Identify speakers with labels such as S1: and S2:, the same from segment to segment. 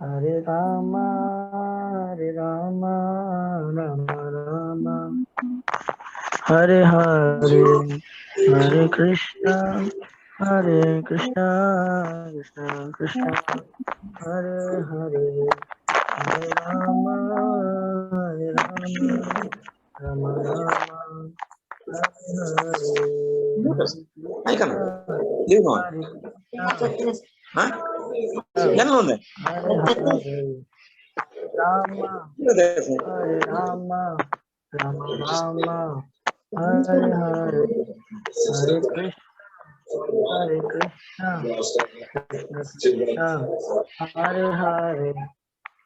S1: Hare Rama, Rama Rama, Hare Hare, Hare Krishna, Krishna Krishna, Hare Hare, Hare Rama, Rama Rama, Hare Hare, Hare Rama, Hare Rama, Rama Rama, Hare Hare, Hare Krishna, Krishna Krishna, Hare Hare,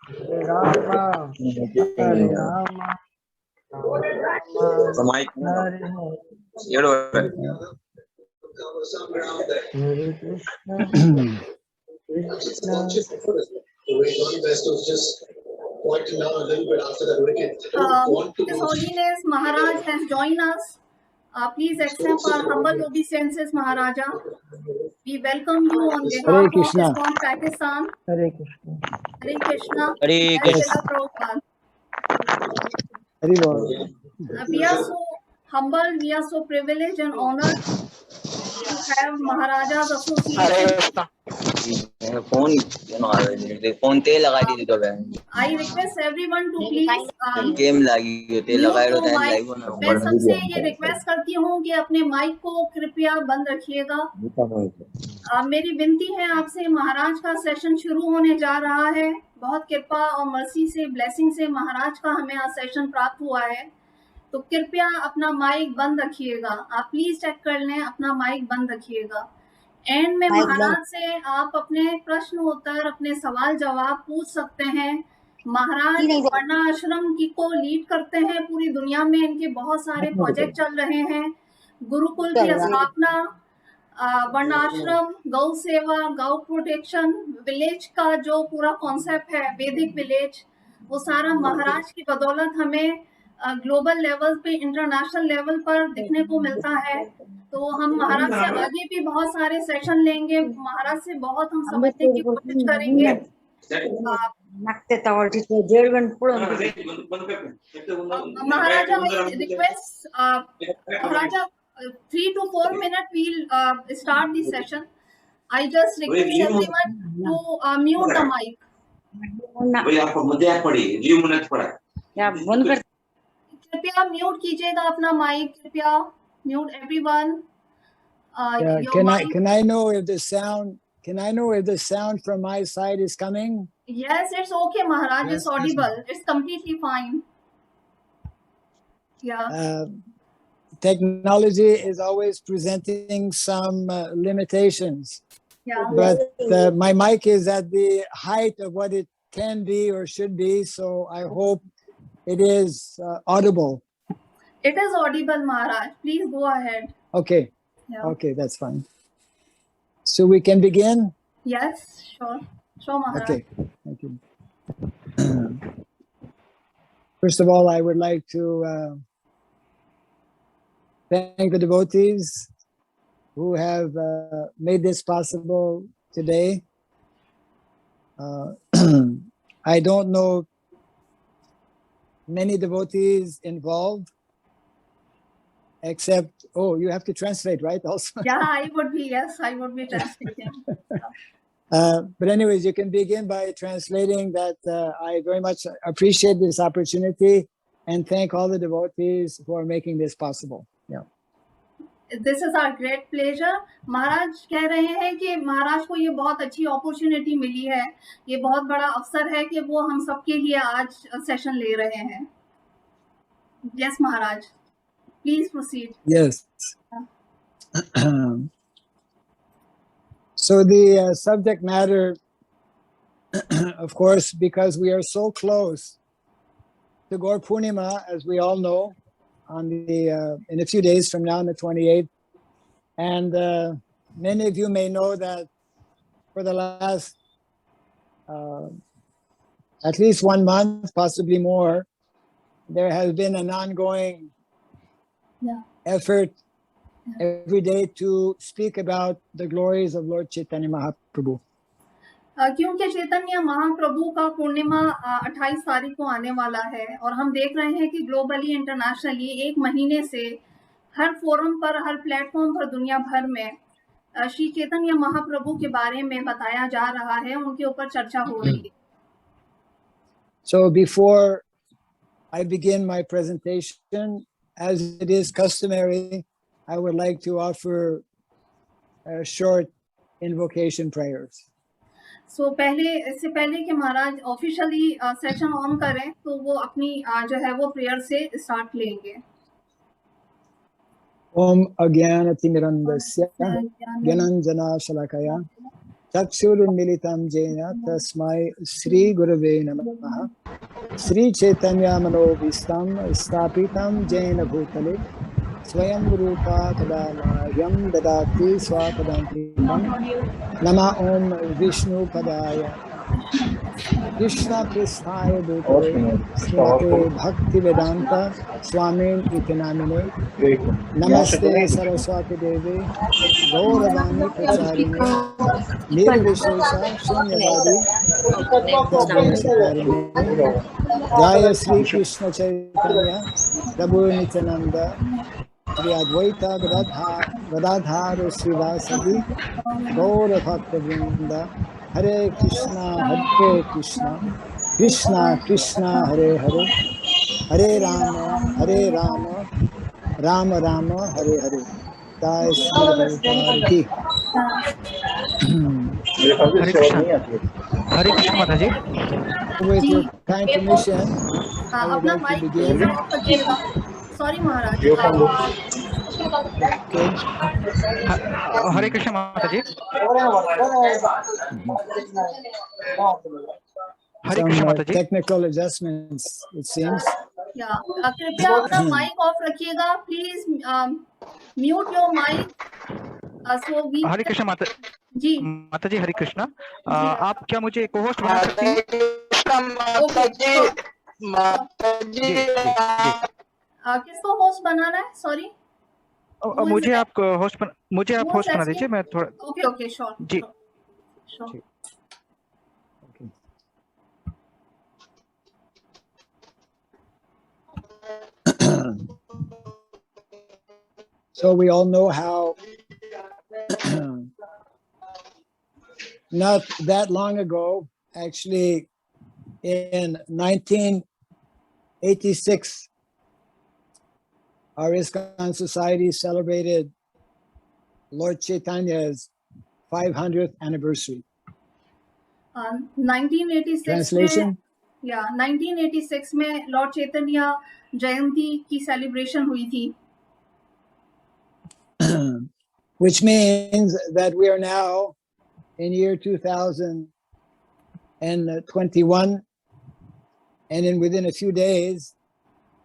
S1: Hare Rama, Hare Rama, Rama Rama, Hare Hare, Hare Krishna, Krishna.
S2: His Holiness Maharaj has joined us. Please accept our humble obeisances, Maharaja. We welcome you on behalf of Iskcon Pakistan.
S1: Hare Krishna.
S2: Hare Krishna.
S3: Hare Krishna.
S2: We are so humble, we are so privileged and honored to have Maharaja's association. I request everyone to please मैं सबसे ये request करती हूँ कि अपने mic को कृपया बंद रखिएगा। मेरी विनती है आपसे, महाराज का सेशन शुरू होने जा रहा है। बहुत कृपा और मर्सी से, ब्लेसिंग से महाराज का हमें आज सेशन प्राप्त हुआ है, तो कृपया अपना माइक बंद रखिएगा। आप प्लीज चेक कर लें, अपना माइक बंद रखिएगा। एंड में महाराज से आप अपने प्रश्न उत्तर, अपने सवाल जवाब पूछ सकते हैं। महाराज वर्णाश्रम की को लीड करते हैं पूरी दुनिया में, इनके बहुत सारे प्रोजेक्ट चल रहे हैं। गुरुकुल की स्थापना, वर्णाश्रम, गौ सेवा, गौ प्रोटेक्शन, विलेज का जो पूरा कॉन्सेप्ट है, वैदिक विलेज, वो सारा महाराज की बदौलत हमें ग्लोबल लेवल पे, इंटरनेशनल लेवल पर दिखने को मिलता है। तो हम महाराज से आगे भी बहुत सारे सेशन लेंगे, महाराज से बहुत हम समझने की कोशिश करेंगे। Maharaja, I request Maharaja 3 to 4 minutes we'll start the session. I just request everyone to mute the mic. कृपया म्यूट कीजिएगा अपना माइक, कृपया mute everyone.
S4: Can I know if the sound from my side is coming?
S2: Yes, it's okay, Maharaj. It's audible. It's completely fine. Yeah.
S4: Technology is always presenting some limitations.
S2: Yeah.
S4: But my mic is at the height of what it can be or should be, so I hope it is audible.
S2: It is audible, Maharaj. Please go ahead.
S4: Okay.
S2: Yeah.
S4: Okay, that's fine. So we can begin?
S2: Yes, sure. Sure, Maharaj.
S4: Okay, thank you. First of all, I would like to thank the devotees who have made this possible today. I don't know many devotees involved, except, you have to translate, right? Also.
S2: Yeah, I would be translating.
S4: But anyways, you can begin by translating that I very much appreciate this opportunity and thank all the devotees who are making this possible. Yeah.
S2: This is our great pleasure. महाराज कह रहे हैं कि महाराज को ये बहुत अच्छी opportunity मिली है, ये बहुत बड़ा अवसर है कि वो हम सबके लिए आज सेशन ले रहे हैं. Yes, Maharaj. Please proceed.
S4: Yes. So the subject matter, of course, because we are so close to Gaura Purnima, as we all know, on the in a few days from now, on the 28th, and many of you may know that for the last at least 1 month, possibly more, there has been an ongoing effort every day to speak about the glories of Lord Chaitanya Mahaprabhu.
S2: क्योंकि चैतन्य महाप्रभु का पूर्णिमा 28 तारीख को आने वाला है और हम देख रहे हैं कि ग्लोबली इंटरनेशनली एक महीने से हर फोरम पर, हर प्लेटफॉर्म पर दुनिया भर में श्री चैतन्य महाप्रभु के बारे में बताया जा रहा है, उनके ऊपर चर्चा हो रही है।
S4: So before I begin my presentation, as it is customary, I would like to offer a short invocation prayers.
S2: So इससे पहले कि महाराज ऑफिशियली सेशन ऑन करें तो वो अपनी जो है वो प्रेयर से स्टार्ट लेंगे।
S4: Om Agyanatimirandasya Gyananjana Shalakaya Chakshurunmilitam Jena Tasmai Sri Gurave Namaha Sri Chaitanya Manobhistam Stapitam Jena Bhutale Swayam Rupa Kadamahyam Dadati Swapadantikam Nama Om Vishnu Padaya Krishna Prasthaya Bhutale Srimate Bhakti Vedanta Swami Itinamine Namaste Saraswati Devi Gaura Pracharine Nirvishesha Shunyavadi Jaya Sri Krishna Chaitanya Prabhu Nityananda Shri Advaita Gadadhar Srivasadi Gaura Bhakta Vrinda Hare Krishna Krishna Krishna Hare Hare Hare Rama Rama Rama Hare Hare Jai Sri Prabhupada ki
S3: Hare Krishna Mataji.
S4: With your kind permission, I would
S2: अपना
S4: like to
S2: mic
S4: begin.
S2: Off करिएगा। Sorry Maharaj.
S4: Okay.
S3: Hare Krishna Mataji. Hare
S4: Some
S3: Krishna Mataji.
S4: technical adjustments, it seems.
S2: या कृपया अपना mic off रखिएगा please. Mute your mic so we.
S3: Hare Krishna माता
S2: जी
S3: माता जी, हरे कृष्णा। आप क्या मुझे को होस्ट बना सकती हैं? जी,
S2: किसको होस्ट बनाना है? सॉरी
S3: मुझे आप होस्ट बना दीजिए। मैं थोड़ा
S2: ओके श्योर
S3: जी
S2: sure.
S4: So we all know how not that long ago, actually in 1986, our Iskcon society celebrated Lord Chaitanya's 500th anniversary.
S2: 1986
S4: Translation?
S2: में 1986 में लॉर्ड चैतन्य जयंती की सेलिब्रेशन हुई थी।
S4: Which means that we are now in year 2021, and within a few days,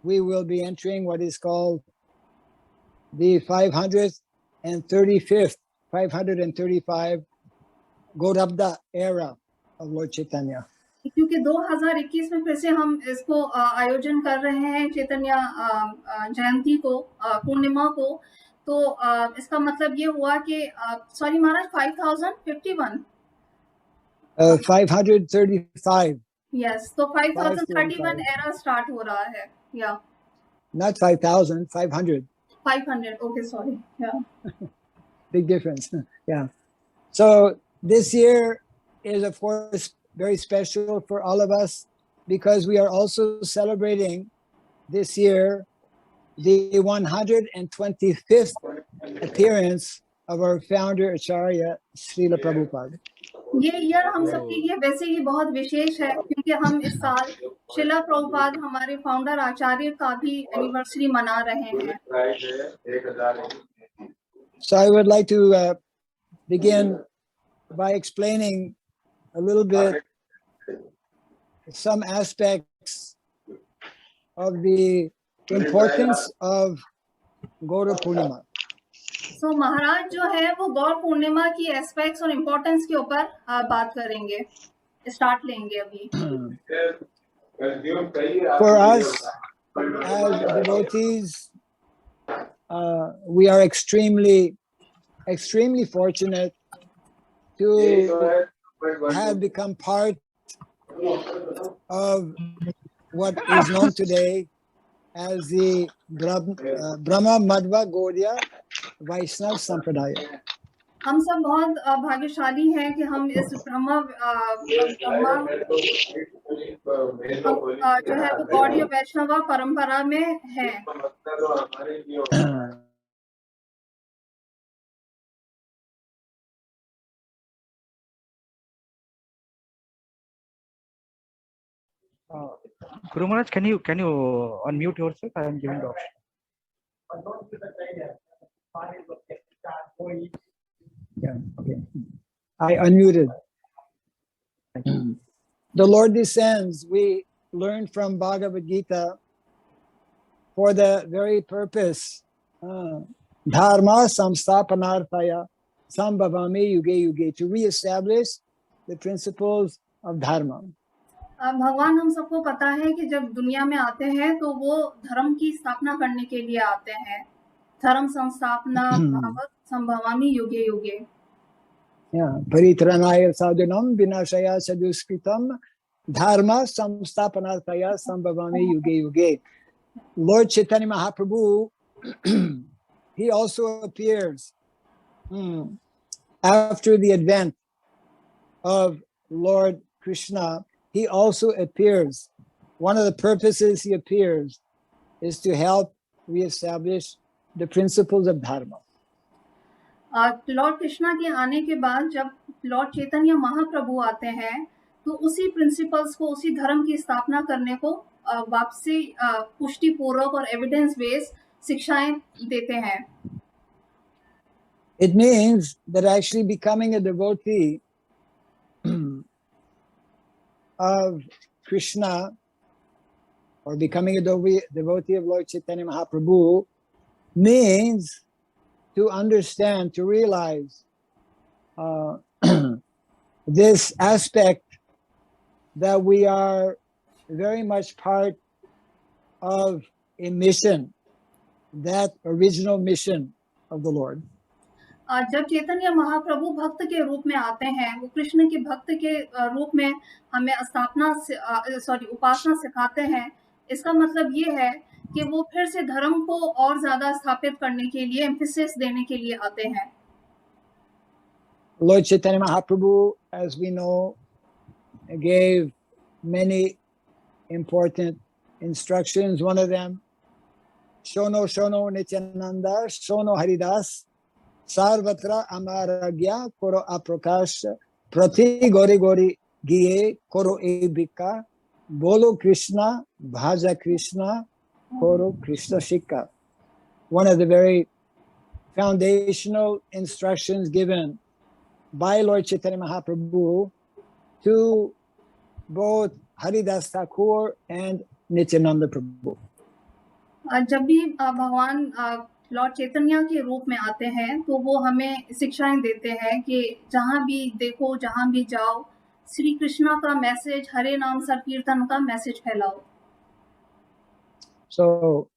S4: we will be entering what is called the 535 Gaurabda era of Lord Chaitanya.
S2: क्योंकि 2021 में फिर से हम इसको आयोजन कर रहे हैं चैतन्य जयंती को, पूर्णिमा को, तो इसका मतलब ये हुआ कि सॉरी महाराज 5051
S4: 535.
S2: यस, तो 5031 एरा स्टार्ट हो रहा है। या
S4: Not 5,000, 500.
S2: 500 okay sorry. या
S4: Big difference. Yeah. So this year is, of course, very special for all of us because we are also celebrating this year the 125th appearance of our founder Acharya Srila Prabhupada.
S2: ये year हम सबके लिए वैसे ही बहुत विशेष है क्योंकि हम इस साल श्रीला प्रभुपाद हमारे फाउंडर आचार्य का भी एनिवर्सरी मना रहे हैं।
S4: So I would like to begin by explaining a little bit some aspects of the importance of Gaura Purnima.
S2: So महाराज जो है वो गौर पूर्णिमा की एस्पेक्ट्स और इम्पोर्टेंस के ऊपर बात करेंगे, स्टार्ट लेंगे अभी।
S4: For us as devotees, we are extremely fortunate to had become part of what is known today as the Brahma Madhva Gaudiya Vaishnava Sampradaya.
S2: हम सब बहुत भाग्यशाली हैं कि हम इस ब्रह्मा जो है वो गौड़ीय वैष्णव परंपरा में हैं।
S3: Guru Maharaj, can you unmute yourself? I am giving the option.
S4: Yeah, okay. I unmuted. The Lord descends, we learn from Bhagavad Gita, for the very purpose, dharma samsthapanarthaya sambhavami yuge yuge, to re-establish the principles of dharma.
S2: भगवान हम सबको पता है कि जब दुनिया में आते हैं तो वो धर्म की स्थापना करने के लिए आते हैं। धर्म संस्थापना भवत संभवामि युगे युगे।
S4: परित्राणाय साधुनां विनाशाय च दुष्कृतं dharma samsthapanarthaya sambhavami yuge yuge. Lord Chaitanya Mahaprabhu, he also appears after the advent of Lord Krishna. He also appears. One of the purposes he appears is to help reestablish the principles of dharma.
S2: Lord Krishna के आने के बाद जब Lord Chaitanya महाप्रभु आते हैं तो उसी principles को, उसी धर्म की स्थापना करने को वापसी पुष्टि पूर्वक और एविडेंस बेस्ड शिक्षाएं देते हैं.
S4: It means that actually becoming a devotee of Krishna or becoming a devotee of Lord Chaitanya Mahaprabhu means to understand, to realize this aspect that we are very much part of a mission, that original mission of the Lord.
S2: जब चैतन्य महाप्रभु भक्त के रूप में आते हैं, वो कृष्ण के भक्त के रूप में हमें उपासना सिखाते हैं. इसका मतलब ये है कि वो फिर से धर्म को और ज्यादा स्थापित करने के लिए, एम्फेसिस देने के लिए आते हैं.
S4: Lord Chaitanya Mahaprabhu, as we know, gave many important instructions. One of them, Shono Shono Nityananda, Shono Haridas, Sarvatra Amaragya, Koro Aprakash, Prati Gori Gori Giye, Koro Ebika, Bolo Krishna, Bhaja Krishna, Koro Krishna Shikha. One of the very foundational instructions given by Lord Chaitanya Mahaprabhu to both Haridas Thakur and Nityananda Prabhu.
S2: जब भी भगवान Lord चैतन्य के रूप में आते हैं तो वो हमें शिक्षाएं देते हैं कि जहाँ भी देखो, जहाँ भी जाओ, श्री कृष्णा का मैसेज, हरे नाम संकीर्तन का message फैलाओ.
S4: So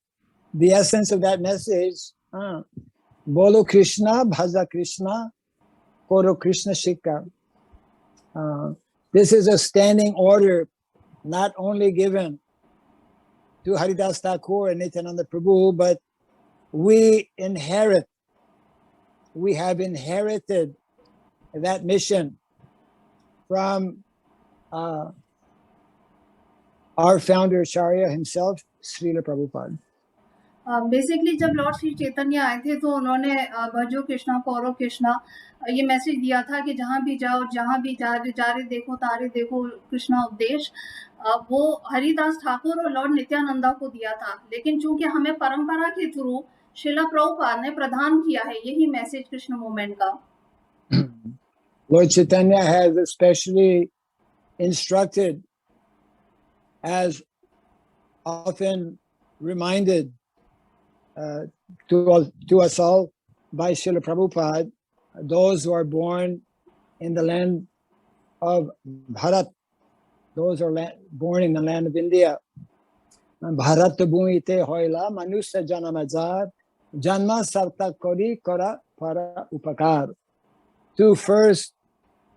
S4: the essence of that message, Bolo Krishna, Bhaja Krishna, Koro Krishna Shikha. This is a standing order not only given to Haridas Thakur and Nityananda Prabhu, but we have inherited that mission from our founder Acharya himself, Srila Prabhupada.
S2: Basically जब Lord Shri Chaitanya आए थे तो उन्होंने भजो कृष्णा कौरो कृष्णा ये message दिया था कि जहाँ भी जाओ, जहाँ भी जा रहे देखो, तारे देखो, कृष्णा उपदेश. वो हरिदास ठाकुर और लॉर्ड नित्यानंदा को दिया था, लेकिन चूंकि हमें परंपरा के थ्रू श्रीला प्रभुपाद ने प्रदान किया है यही मैसेज कृष्ण मूवमेंट का.
S4: Lord Chaitanya has especially instructed, as often reminded to us all by Srila Prabhupada, those who are born in the land of Bharat, those who are born in the land of India. Bharat bhumite hoila manusya janamazar janma sarta kori kara para upakar. To first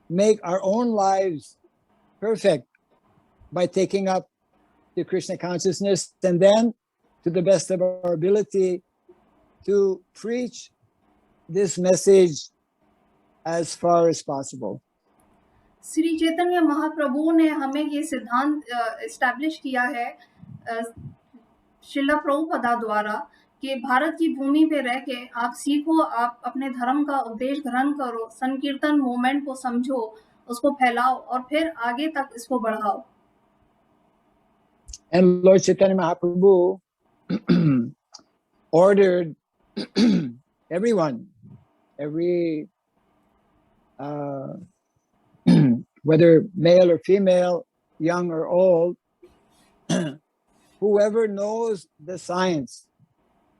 S4: make our own lives perfect by taking up the Krishna consciousness, and then, to the best of our ability, to preach this message as far as possible.
S2: Shri Chaitanya Mahaprabhu ने हमें ये सिद्धांत establish किया है श्रीला प्रभुपादा द्वारा कि भारत की भूमि पे रह के आप सीखो, आप अपने धर्म का उपदेश ग्रहण करो, संकीर्तन मूवमेंट को समझो, उसको फैलाओ और फिर आगे तक इसको बढ़ाओ.
S4: And Lord Chaitanya Mahaprabhu ordered everyone, whether male or female, young or old, whoever knows the science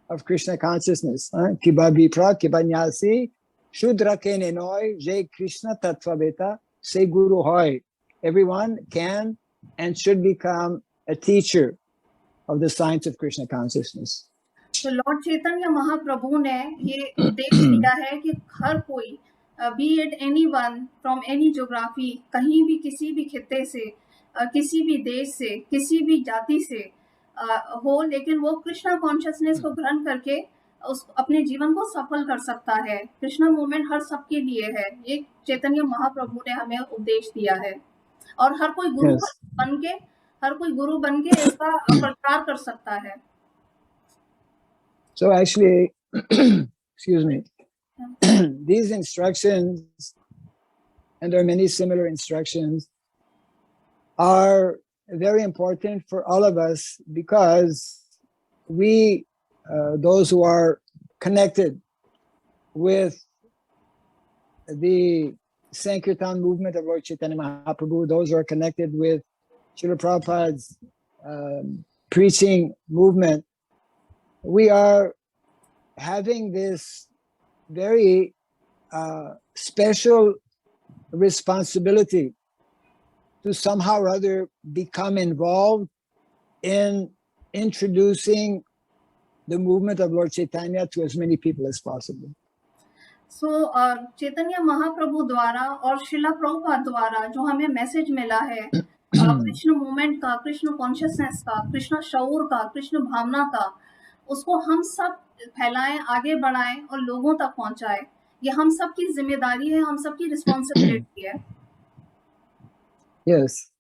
S4: of Krishna consciousness, kiba vipra, kiba nyasi, shudra ke nenoi, jai Krishna tattvaveta, se guru hoy. Everyone can and should become a teacher of the science of Krishna consciousness.
S2: तो Lord Chaitanya Mahaprabhu ने ये उपदेश दिया है कि हर कोई, B it anyone from any geography, कहीं भी किसी भी खित्ते से, किसी भी देश से, किसी भी जाति से हो, लेकिन वो कृष्णा कॉन्शियसनेस को ग्रहण करके उस अपने जीवन को सफल कर सकता है. कृष्णा मूवमेंट हर सबके लिए है, ये चैतन्य महाप्रभु ने हमें उपदेश दिया है. और हर कोई गुरु बन के इसका प्रचार कर सकता है.
S4: So actually, excuse me, these instructions, and there are many similar instructions, are very important for all of us because we, those who are connected with the Sankirtan movement of Lord Chaitanya Mahaprabhu, those who are connected with Srila Prabhupada's preaching movement, we are having this very special responsibility to somehow or other become involved in introducing the movement of Lord Chaitanya to as many people as possible.
S2: So, Chaitanya Mahaprabhu द्वारा और श्रीला प्रभुपाद द्वारा जो हमें message मिला है Krishna movement का, Krishna consciousness का, कृष्ण शऊर का, कृष्ण भावना का, उसको हम सब फैलाएं, आगे बढ़ाएं और लोगों तक पहुंचाएं. ये हम सब की जिम्मेदारी है, हम सब की रिस्पॉन्सिबिलिटी है.
S4: Yes,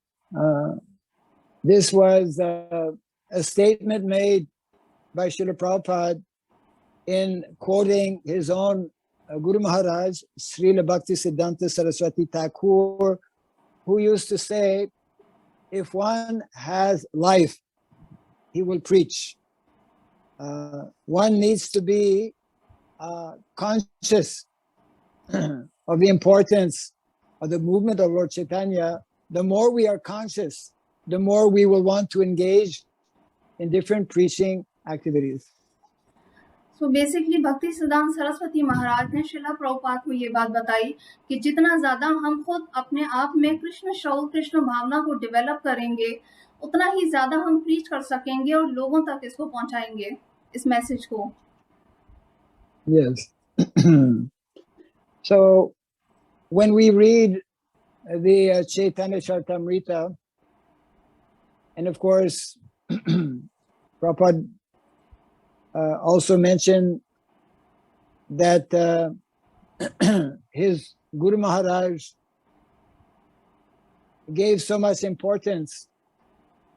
S4: this was a statement made by Srila Prabhupada in quoting his own Guru Maharaj, Srila Bhakti Siddhanta Saraswati Thakur, who used to say, if one has life, he will preach. One needs to be conscious of the importance of the movement of Lord Chaitanya. The more we are conscious, the more we will want to engage in different preaching activities.
S2: So basically भक्ति सिद्धांत सरस्वती महाराज ने श्रीला प्रभुपाद को ये बात बताई कि जितना ज्यादा हम खुद अपने आप में कृष्ण शऊर, कृष्ण भावना को डेवलप करेंगे, उतना ही ज्यादा हम प्रीच कर सकेंगे और लोगों तक इसको पहुंचाएंगे, इस मैसेज को.
S4: Yes. So when we read the Chaitanya Charitamrita, and of course Prabhupada also mentioned that his Guru Maharaj gave so much importance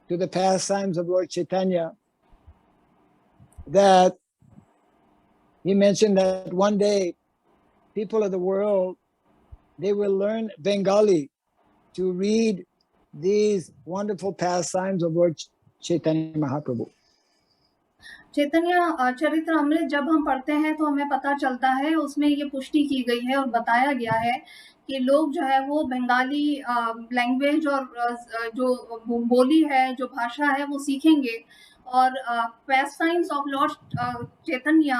S4: to the pastimes of Lord Chaitanya that he mentioned that one day people of the world, they will learn Bengali to read these wonderful pastimes of Lord Chaitanya Mahaprabhu.
S2: चैतन्य चरित्र अमृत जब हम पढ़ते हैं तो हमें पता चलता है, उसमें ये पुष्टि की गई है और बताया गया है कि लोग जो है वो बंगाली लैंग्वेज और जो बोली है, जो भाषा है, वो सीखेंगे और पैस्टाइम्स ऑफ लॉर्ड चैतन्य,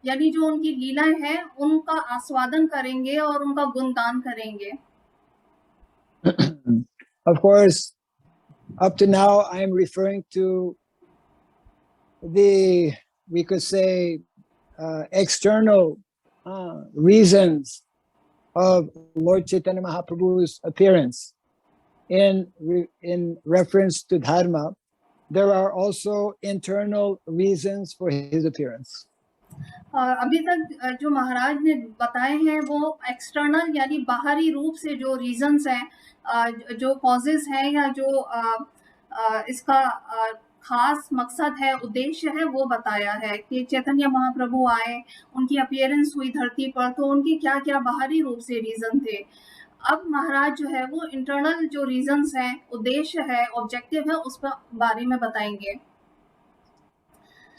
S2: यानी जो उनकी लीलाएं हैं, उनका आस्वादन करेंगे और उनका गुणगान करेंगे.
S4: Of course, up to now I am referring to the, we could say, external reasons of Lord Chaitanya Mahaprabhu's appearance in reference to dharma, there are also internal reasons for his appearance.
S2: अभी तक जो महाराज ने बताए हैं वो external यानी बाहरी रूप से जो रीजंस हैं, जो कॉजेस हैं या जो इसका खास मकसद है, उद्देश्य है, वो बताया है कि चैतन्य महाप्रभु आए, उनकी अपीयरेंस हुई धरती पर, तो उनके क्या क्या बाहरी रूप से रीजन थे। अब महाराज जो है वो इंटरनल जो रीजंस हैं, उद्देश्य है, ऑब्जेक्टिव है, उस पर बारे में बताएंगे।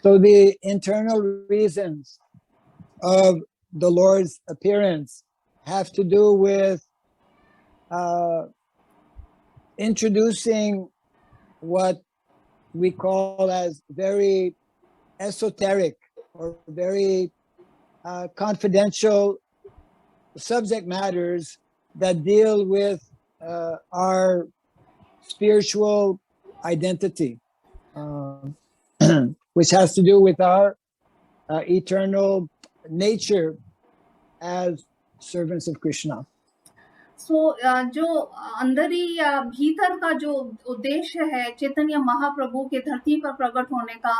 S4: So the internal reasons of the Lord's appearance have to do with introducing what we call as very esoteric or very confidential subject matters that deal with our spiritual identity, which has to do with our eternal nature as servants of Krishna.
S2: So, जो अंदरी या भीतर का जो उद्देश्य है चैतन्य महाप्रभु के धरती पर प्रकट होने का,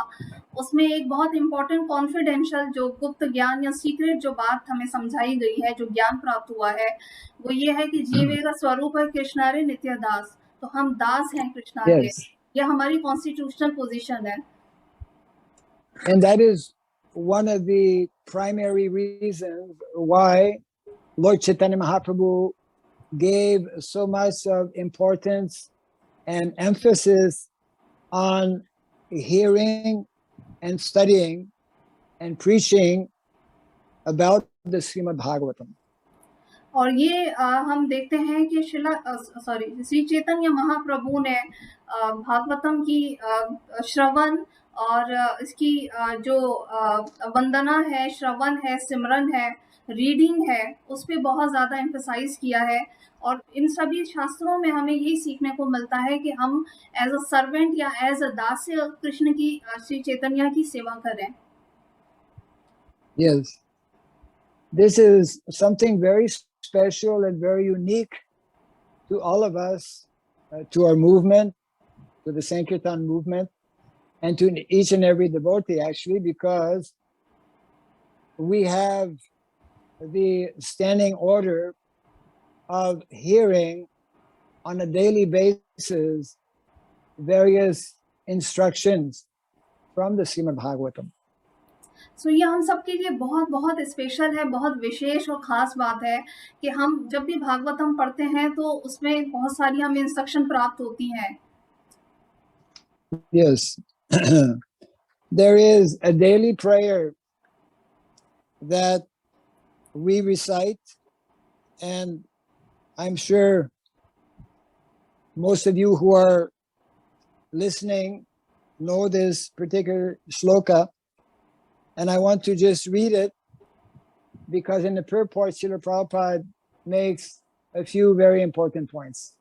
S2: उसमें एक बहुत इम्पोर्टेंट कॉन्फिडेंशियल जो गुप्त ज्ञान या सीक्रेट जो बात हमें समझाई गई है, जो ज्ञान प्राप्त हुआ है, वो ये है कि जीवे का स्वरूप है कृष्णारे नित्य दास, तो हम दास हैं कृष्णा के। यह हमारी कॉन्स्टिट्यूशनल पोजीशन है।
S4: And that is one of the primary reasons why Lord Chaitanya Mahaprabhu gave so much of importance and emphasis on hearing and studying and preaching about the Srimad Bhagavatam.
S2: और ये हम देखते हैं कि श्री चैतन्य महाप्रभु ने भागवतम की श्रवण और इसकी जो वंदना है, श्रवण है, सिमरन है, रीडिंग है, उस पे बहुत ज़्यादा एम्फसाइज किया है। और इन सभी शास्त्रों में हमें यही सीखने को मिलता है कि हम एज अ सर्वेंट या एज अ दास्य कृष्ण की, श्री चैतन्य की सेवा करें।
S4: Yes, this is something very special and very unique to all of us, to our movement, to the Sankirtan movement, and to each and every devotee, actually, because we have the standing order of hearing on a daily basis various instructions from the Srimad Bhagavatam.
S2: So ये हम सबके लिए बहुत बहुत special है, बहुत विशेष और खास बात है कि हम जब भी भागवतम पढ़ते हैं तो उसमें बहुत सारी हमें इंस्ट्रक्शन प्राप्त होती हैं।
S4: Yes, there is a daily prayer that we recite, and I'm sure most of you who are listening know this particular shloka, and I want to just read it because in the purport, Srila Prabhupada makes a few very important points.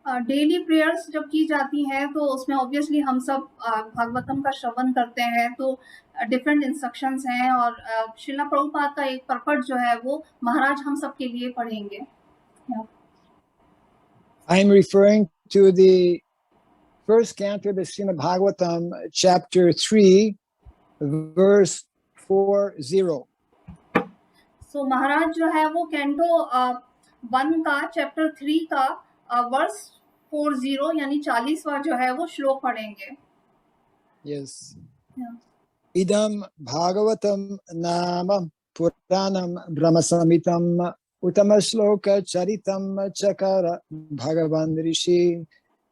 S2: Daily prayers जब की जाती हैं तो उसमें obviously हम सब भागवतम का श्रवण करते हैं, तो डिफरेंट इंस्ट्रक्शंस हैं और श्रीला प्रभुपाद का एक पर्पट जो है वो महाराज हम सब के लिए पढ़ेंगे।
S4: I am referring to the first canto of the Srimad Bhagavatam, chapter 3, verse 40.
S2: So महाराज जो है वो कैंटो 1 का चैप्टर 3 का वर्स 40 यानी 40वां जो है वो श्लोक पढ़ेंगे।
S4: Yes. Idam Bhagavatam Nama Puranam Brahmasamitam Utamashloka Charitam Chakara Bhagavan Rishi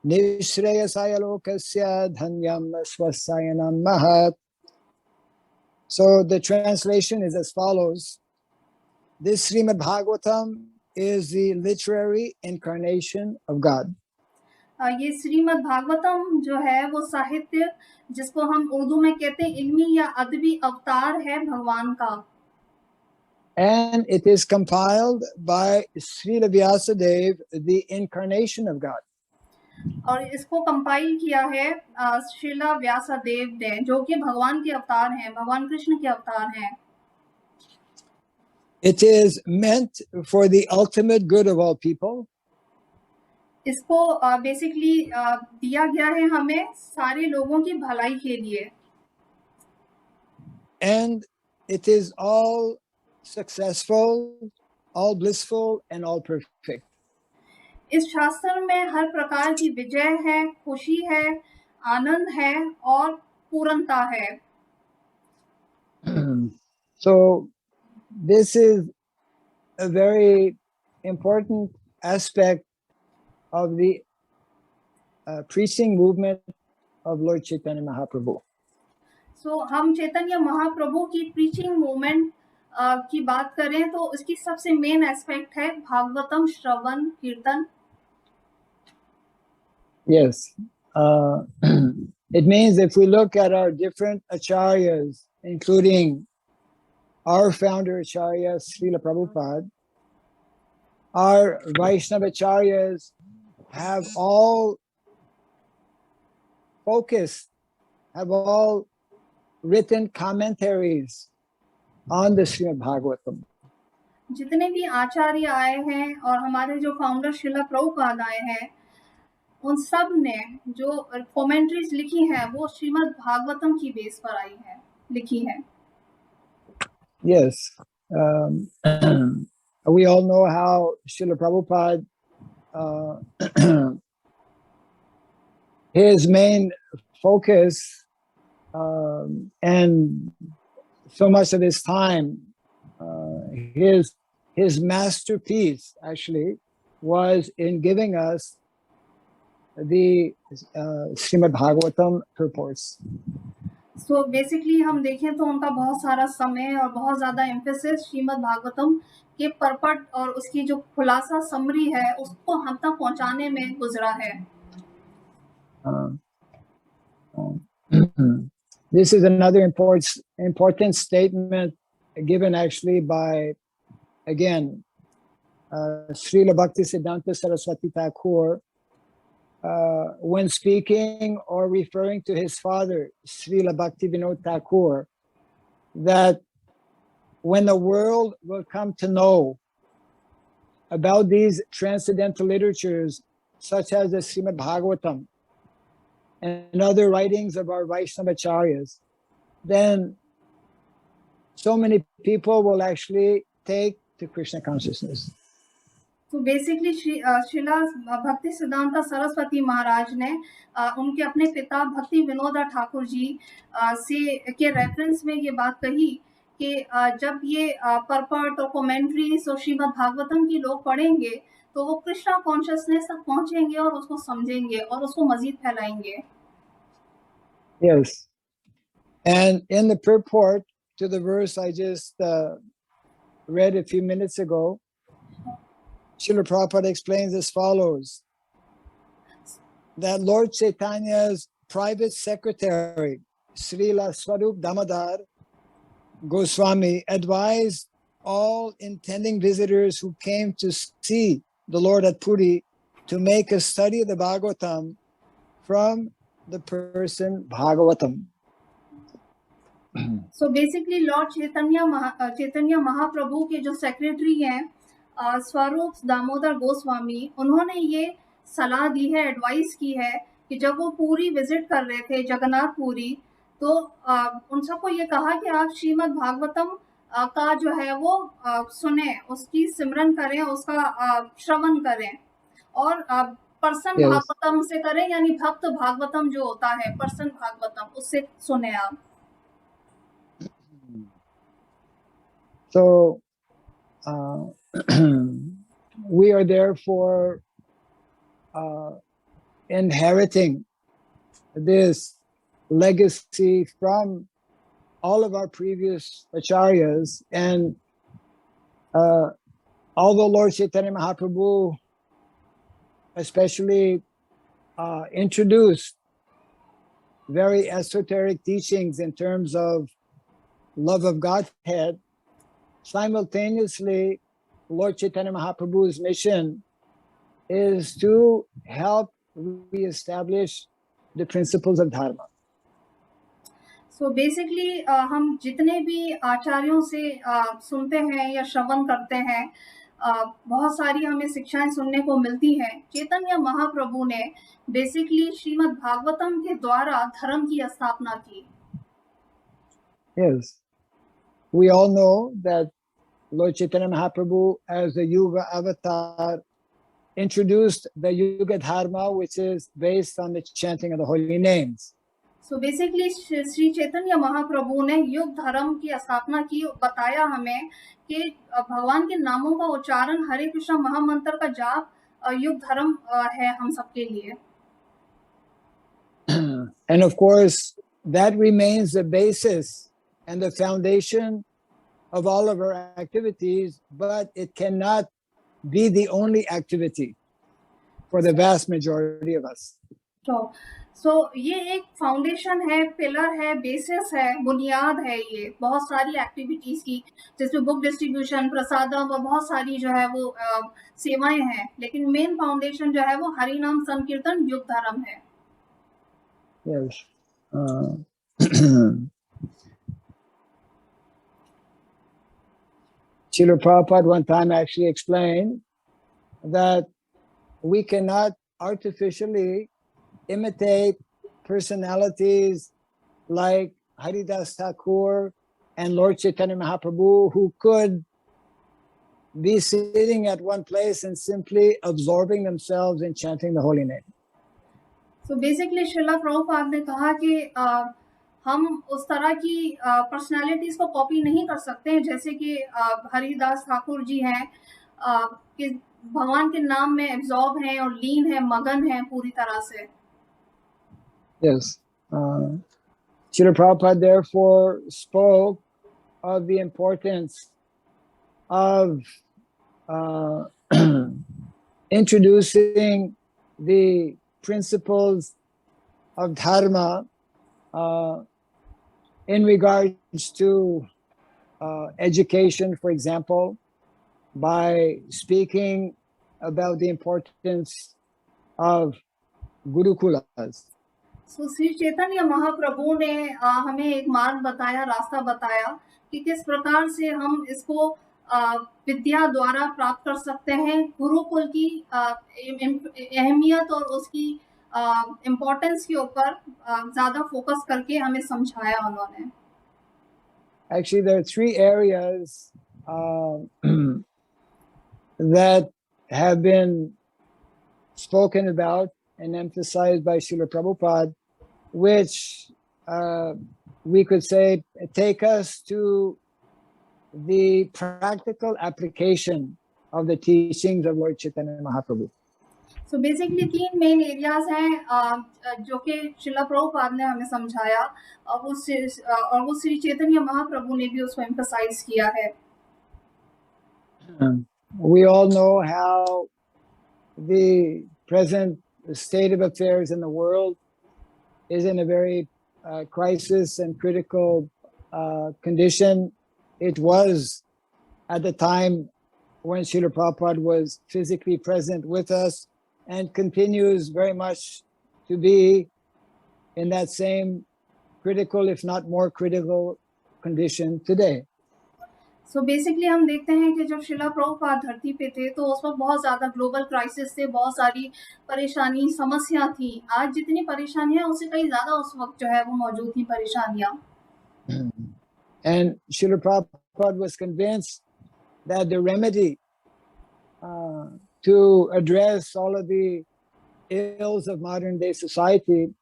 S4: Nishreyasaya Lokasya Dhanyam Swasayanam Mahat. So the translation is as follows. This Srimad Bhagavatam is the literary incarnation of God.
S2: ये श्रीमद् भागवतम जो है वो साहित्य, जिसको हम उर्दू में कहते हैं इल्मी या अदबी अवतार है भगवान का।
S4: And it is compiled by Srila Vyasadeva, the incarnation of God.
S2: और इसको कंपाइल किया है श्रीला व्यासदेव ने, जो कि भगवान के अवतार हैं, भगवान कृष्ण के अवतार हैं।
S4: It is meant for the ultimate good of all people.
S2: इसको बेसिकली दिया गया है हमें सारे लोगों की भलाई के लिए,
S4: And it is all successful, all blissful, and all perfect.
S2: इस शास्त्र में हर प्रकार की विजय है, खुशी है, आनंद है और पूर्णता है.
S4: So this is a very important aspect of the preaching movement of Lord Chaitanya Mahaprabhu.
S2: सो हम चैतन्य महाप्रभु की प्रीचिंग मूवमेंट की बात करें तो इसकी सबसे मेन एस्पेक्ट है भागवतम श्रवण कीर्तन.
S4: Yes. It means if we look at our different acharyas, including our founder acharya, Srila Prabhupada, our Vaishnava acharyas have all focused, have all written commentaries on the Srimad Bhagavatam.
S2: जितने भी आचार्य आए हैं और हमारे जो founder Srila Prabhupada आए हैं, उन सब ने जो कमेंट्रीज लिखी हैं वो श्रीमद् भागवतम की बेस पर आई है, लिखी है.
S4: Yes. We all know how Srila Prabhupada, his main focus and so much of his time, his masterpiece actually was in giving us the Srimad Bhagavatam purports.
S2: So basically हम देखें तो उनका बहुत सारा समय और बहुत ज़्यादा एम्फेसिस श्रीमद् भागवतम के परपट और उसकी जो खुलासा समरी है उसको हम तक पहुंचाने में गुजरा है.
S4: This is another important statement given actually by, again, Srila Bhakti Siddhanta Saraswati Thakur, when speaking or referring to his father, Srila Bhakti Vinod Thakur, that when the world will come to know about these transcendental literatures, such as the Srimad Bhagavatam and other writings of our Vaishnava acharyas, then so many people will actually take to Krishna consciousness.
S2: तो basically Srila भक्ति सिद्धांत सरस्वती महाराज ने उनके अपने पिता भक्ति विनोद ठाकुर जी से के रेफरेंस में ये बात कही कि जब ये परपट और कमेंट्रीज और श्रीमद् भागवतम की लोग पढ़ेंगे तो वो कृष्णा कॉन्शियसनेस तक पहुंचेंगे और उसको समझेंगे और उसको मजीद फैलाएंगे.
S4: Yes. And in the purport to the verse I just read a few minutes ago, Srila Prabhupada explains as follows, that Lord Chaitanya's private secretary, Srila Swarup Damodar Goswami, advised all intending visitors who came to see the Lord at Puri to make a study of the Bhagavatam from the person Bhagavatam.
S2: So basically Lord Chaitanya Mahaprabhu के जो secretary हैं स्वरूप दामोदर गोस्वामी, उन्होंने ये सलाह दी है, advice की है कि जब वो पूरी विजिट कर रहे थे जगन्नाथ पुरी, तो उन सबको ये कहा कि आप श्रीमद् भागवतम का जो है वो सुने, उसकी सिमरन करें, उसका श्रवण करें और पर्सन
S4: Yes.
S2: भागवतम से करें, यानी भक्त भागवतम जो होता है पर्सन भागवतम, उससे सुने आप.
S4: So we are therefore inheriting this legacy from all of our previous acharyas, and although Lord Chaitanya Mahaprabhu especially introduced very esoteric teachings in terms of love of Godhead, simultaneously Lord Chaitanya Mahaprabhu's mission is to help reestablish the principles of dharma.
S2: So basically हम जितने भी आचार्यों से सुनते हैं या श्रवण करते हैं, बहुत सारी हमें शिक्षाएं सुनने को मिलती हैं। चैतन्य महाप्रभु ने बेसिकली श्रीमद् भागवतम के द्वारा धर्म की स्थापना की।
S4: Yes, we all know that Lord Chaitanya Mahaprabhu, as the Yuga avatar, introduced the Yuga Dharma, which is based on the chanting of the holy names.
S2: So basically Shri Chaitanya Mahaprabhu ने युग धर्म की स्थापना की, बताया हमें कि भगवान के नामों का उच्चारण, हरे कृष्ण महामंत्र का जाप युग धर्म है हम सबके लिए।
S4: And of course, that remains the basis and the foundation of all of our activities, but it cannot be the only activity for the vast majority of us.
S2: So ये एक फाउंडेशन है, पिलर है, basis है, बुनियाद है ये बहुत सारी एक्टिविटीज की, जिसमें बुक डिस्ट्रीब्यूशन, प्रसादम और बहुत सारी जो है वो सेवाएं हैं, लेकिन मेन फाउंडेशन जो है वो हरि नाम संकीर्तन युग धर्म है।
S4: Yes. Srila Prabhupada one time actually explained that we cannot artificially imitate personalities like Haridas Thakur and Lord Chaitanya Mahaprabhu, who could be sitting at one place and simply absorbing themselves in chanting the holy name.
S2: So basically Srila Prabhupada ने कहा कि हम उस तरह की personalities को copy नहीं कर सकते हैं, जैसे कि हरिदास ठाकुर जी हैं, कि भगवान के नाम में एब्जॉर्ब हैं और लीन हैं, मगन हैं पूरी तरह से।
S4: Yes. Srila Prabhupada therefore spoke of the importance of introducing the principles of dharma in regards to education, for example, by speaking about the importance of gurukulas.
S2: So Shri Chaitanya Mahaprabhu ने हमें एक मार्ग बताया, रास्ता बताया कि किस प्रकार से हम इसको विद्या द्वारा प्राप्त कर सकते हैं। गुरुकुल की अहमियत और उसकी इम्पोर्टेंस के ऊपर ज्यादा फोकस करके हमें समझाया उन्होंने।
S4: Actually, there are three areas that have been spoken about and emphasized by Srila Prabhupada, which we could say take us to the practical application of the teachings of Lord Chaitanya Mahaprabhu.
S2: So basically तीन main areas हैं जो कि श्रीला प्रभुपाद ने हमें समझाया, और वो श्री चैतन्य महाप्रभु ने भी उसको एम्फसाइज किया है।
S4: We all know how the present state of affairs in the world is in a very crisis and critical condition. It was at the time when Srila Prabhupada was physically present with us, and continues very much to be in that same critical, if not more critical condition today.
S2: So basically हम देखते हैं कि जब श्रीला प्रभुपाद धरती पे थे तो उस वक्त बहुत ज्यादा ग्लोबल क्राइसिस थे, बहुत सारी परेशानी समस्या थी। आज जितनी परेशानियां उससे कहीं ज्यादा उस वक्त जो है वो मौजूद थी परेशानियां।
S4: And Srila Prabhupada was convinced that the remedy to address all of the ills of modern day society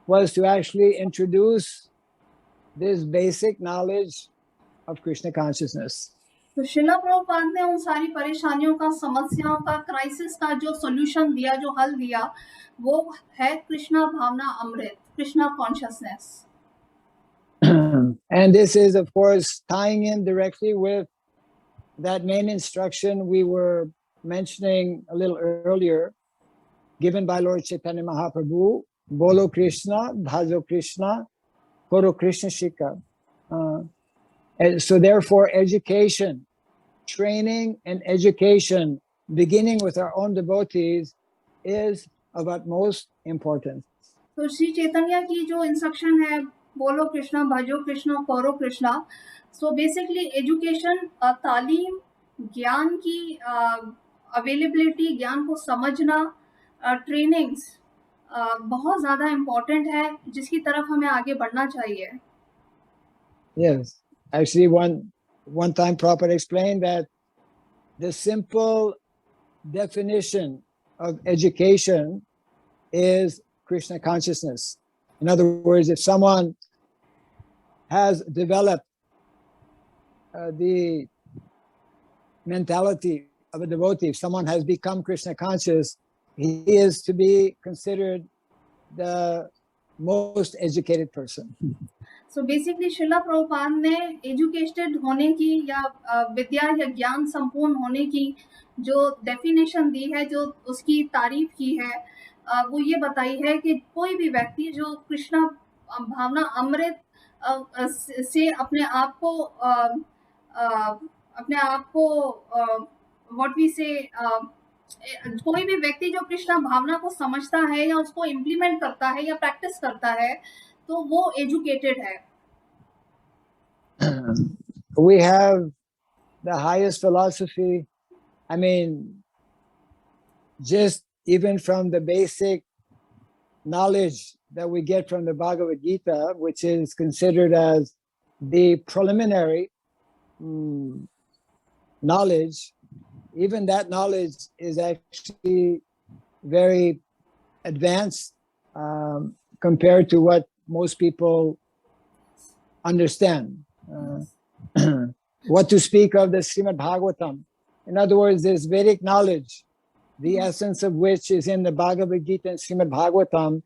S4: was to actually introduce this basic knowledge of Krishna consciousness.
S2: तो श्रीला प्रभुपाद ने उन सारी परेशानियों का, समस्याओं का, क्राइसिस का जो सॉल्यूशन दिया, जो हल दिया, वो है कृष्णा भावना अमृत, Krishna consciousness.
S4: And this is of course tying in directly with that main instruction we were mentioning a little earlier, given by Lord Chaitanya Mahaprabhu, Bolo Krishna, Bhajo Krishna, Koro Krishna Shika. And so therefore education, training and education, beginning with our own devotees, is of utmost importance.
S2: तो श्री चैतन्य की जो instruction है बोलो कृष्णा, भजो कृष्णा, करो Krishna. So basically education, तालीम, ज्ञान की अवेलेबिलिटी, ज्ञान को समझना, ट्रेनिंग्स बहुत ज़्यादा इम्पोर्टेंट है, जिसकी तरफ हमें आगे बढ़ना चाहिए.
S4: Yes, actually, one time Prabhupada explained that the simple definition of education is Krishna consciousness. In other words, if someone has developed the mentality of a devotee, if someone has become Krishna conscious, he is to be considered the most educated person.
S2: So basically शिला प्रभुपाद ने educated होने की या विद्या या ज्ञान संपूर्ण होने की जो डेफिनेशन दी है, जो उसकी तारीफ की है, वो ये बताई है कि कोई भी व्यक्ति जो कृष्णा भावना अमृत से अपने आप को व्हाट वी से, कोई भी व्यक्ति जो कृष्णा भावना को समझता है या उसको इम्प्लीमेंट करता है या प्रैक्टिस करता है, तो वो एजुकेटेड है.
S4: We have the highest philosophy. I mean, just even from the basic knowledge that we get from the Bhagavad Gita, which is considered as the preliminary knowledge, even that knowledge is actually very advanced compared to what most people understand. What to speak of the Srimad Bhagavatam. In other words, this Vedic knowledge, the essence of which is in the Bhagavad Gita and Srimad Bhagavatam,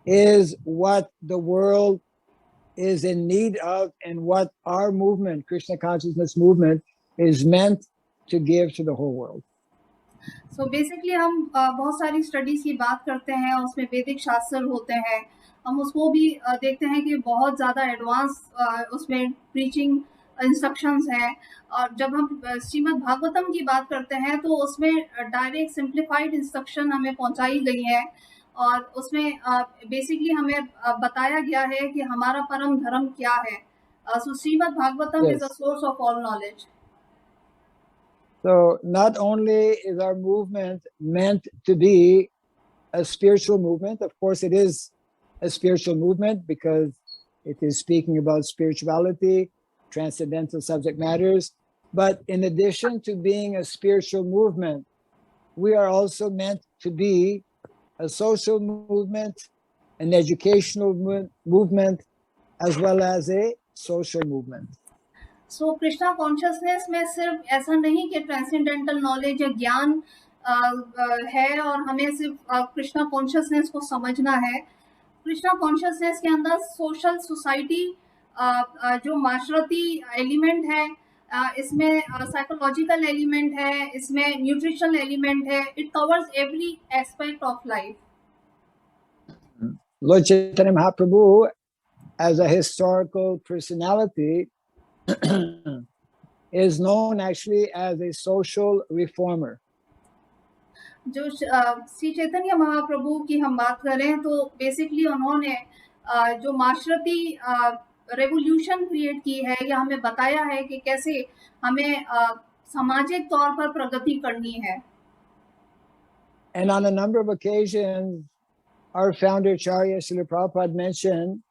S4: is what the world is in need of and what our movement, Krishna consciousness movement, is meant to give to the whole world.
S2: So basically हम बहुत सारी studies की बात करते हैं, उसमें वैदिक शास्त्र होते हैं, हम उसको भी देखते हैं कि बहुत ज़्यादा एडवांस उसमें प्रीचिंग इंस्ट्रक्शंस हैं. और जब हम श्रीमद् भागवतम की बात करते हैं तो उसमें डायरेक्ट सिंप्लीफाइड इंस्ट्रक्शन हमें पहुंचाई गई है, और उसमें बेसिकली हमें बताया गया है कि हमारा परम धर्म क्या है. So Shrimad Bhagavatam is a source of all knowledge.
S4: So not only is our movement meant to be a spiritual movement, of course it is a spiritual movement because it is speaking about spirituality, transcendental subject matters. But in addition to being a spiritual movement, we are also meant to be a social movement, an educational movement, as well as a social movement.
S2: So Krishna consciousness में सिर्फ ऐसा नहीं कि transcendental knowledge या ज्ञान है और हमें सिर्फ कृष्णा कॉन्शियसनेस को समझना है. कृष्णा कॉन्शियसनेस के अंदर सोशल सोसाइटी जो माशरती एलिमेंट है, इसमें साइकोलॉजिकल एलिमेंट है, इसमें न्यूट्रिशनल एलिमेंट है. It covers every aspect of life.
S4: Lord Chaitanya Mahaprabhu, as a historical personality, is known actually as a social reformer.
S2: जो श्री चैतन्य महाप्रभु की हम बात करें तो बेसिकली उन्होंने जो माशरती रेवोल्यूशन क्रिएट की है या हमें बताया है कि कैसे हमें सामाजिक तौर पर प्रगति करनी है.
S4: And on a number of occasions, our founder Acharya Srila Prabhupada mentioned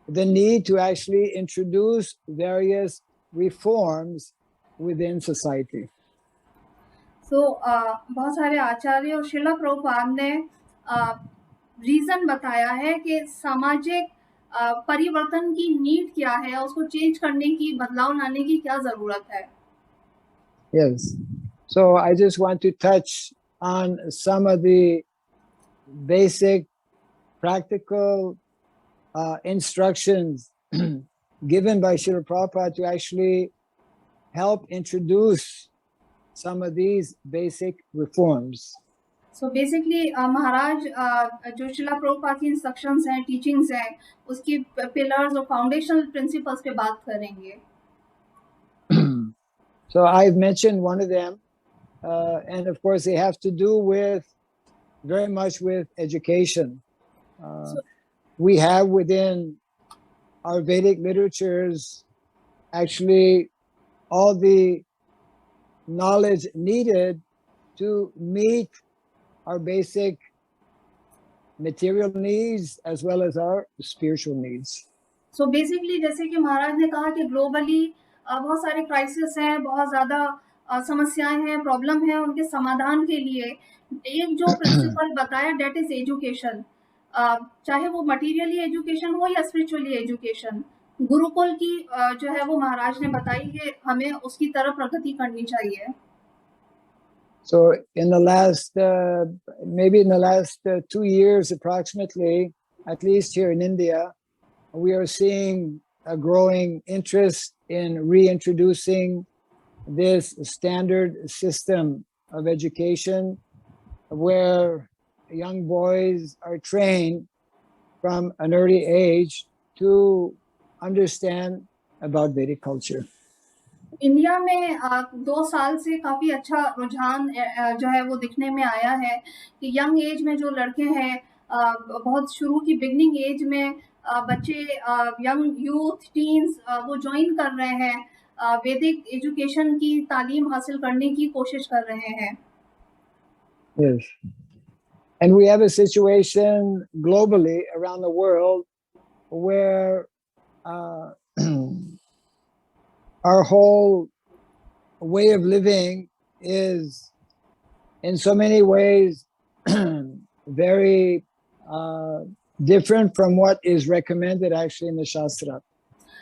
S4: the need to actually introduce various reforms within society.
S2: So बहुत सारे आचार्य और श्रीला प्रभुपाद ने रीजन बताया है कि सामाजिक परिवर्तन की नीड क्या है, उसको चेंज करने की, बदलाव लाने की क्या जरूरत है.
S4: Yes. So I just want to touch on some of the basic practical instructions given by Srila Prabhupada to actually help introduce some of these basic reforms.
S2: So basically महाराज जो श्रीला प्रभुपाद की इंस्ट्रक्शंस हैं, टीचिंग्स हैं, उसकी pillars और foundational principles पे बात करेंगे.
S4: So I've mentioned one of them, and of course they have to do with very much with education. We have within our Vedic literatures actually all the knowledge needed to meet our basic material needs as well as our spiritual needs.
S2: So basically जैसे कि महाराज ने कहा कि globally बहुत सारे crisis हैं, बहुत ज़्यादा समस्याएं हैं, प्रॉब्लम है, उनके समाधान के लिए एक जो प्रिंसिपल बताया डेट इज एजुकेशन, चाहे वो मटेरियली एजुकेशन हो या स्पिरिचुअली एजुकेशन, गुरुकुल की जो है वो महाराज ने बताई कि हमें उसकी तरफ प्रगति करनी चाहिए.
S4: So in the last, maybe in the last 2 years approximately, at least here in India, we are seeing a growing interest in reintroducing this standard system of education where young boys are trained from an early age to understand about Vedic culture.
S2: India में 2 साल से काफ़ी अच्छा रुझान जो है वो दिखने में आया है कि यंग एज में जो लड़के हैं, बहुत शुरू की बिगनिंग एज में बच्चे, यंग यूथ टीन्स वो ज्वाइन कर रहे हैं, वैदिक एजुकेशन की तालीम हासिल करने की कोशिश कर रहे हैं.
S4: Yes. And we have a situation globally around the world where our whole way of living is in so many ways very different from what is recommended actually in the Shastra.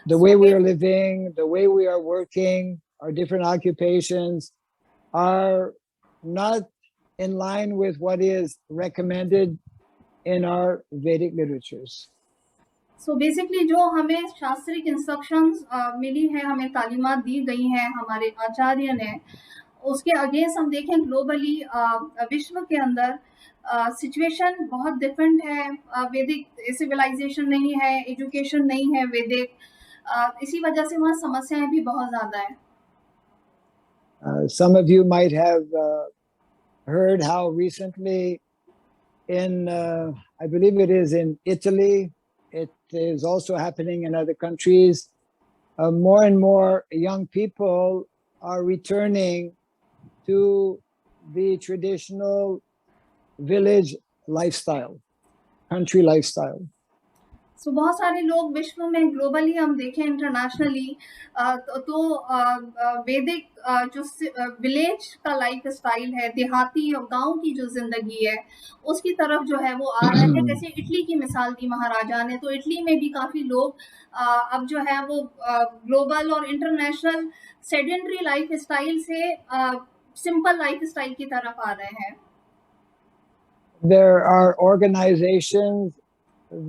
S4: The way we are living, the way we are working, our different occupations are not in line with what is recommended in our Vedic literatures.
S2: So basically जो हमें शास्त्रिक instructions मिली है, हमें तालीमात दी गई हैं हमारे आचार्य ने, उसके against हम देखें ग्लोबली विश्व के अंदर सिचुएशन बहुत डिफरेंट है. वैदिक सिविलाइजेशन नहीं है, एजुकेशन नहीं है वैदिक, इसी वजह से वहाँ समस्याएं भी बहुत ज़्यादा है.
S4: Some of you might have heard how recently in, I believe it is in Italy, it is also happening in other countries, more and more young people are returning to the traditional village lifestyle, country lifestyle.
S2: सो बहुत सारे लोग विश्व में globally हम देखें internationally तो वैदिक जो विलेज का लाइफ स्टाइल है, देहाती और गांव की जो जिंदगी है, उसकी तरफ जो है वो आ रहे हैं. जैसे इटली की मिसाल दी महाराजा ने, तो इटली में भी काफी लोग अब जो है वो ग्लोबल और इंटरनेशनल सेडेंटरी लाइफ स्टाइल से सिंपल लाइफ स्टाइल की तरफ आ रहे हैं.
S4: There are organizations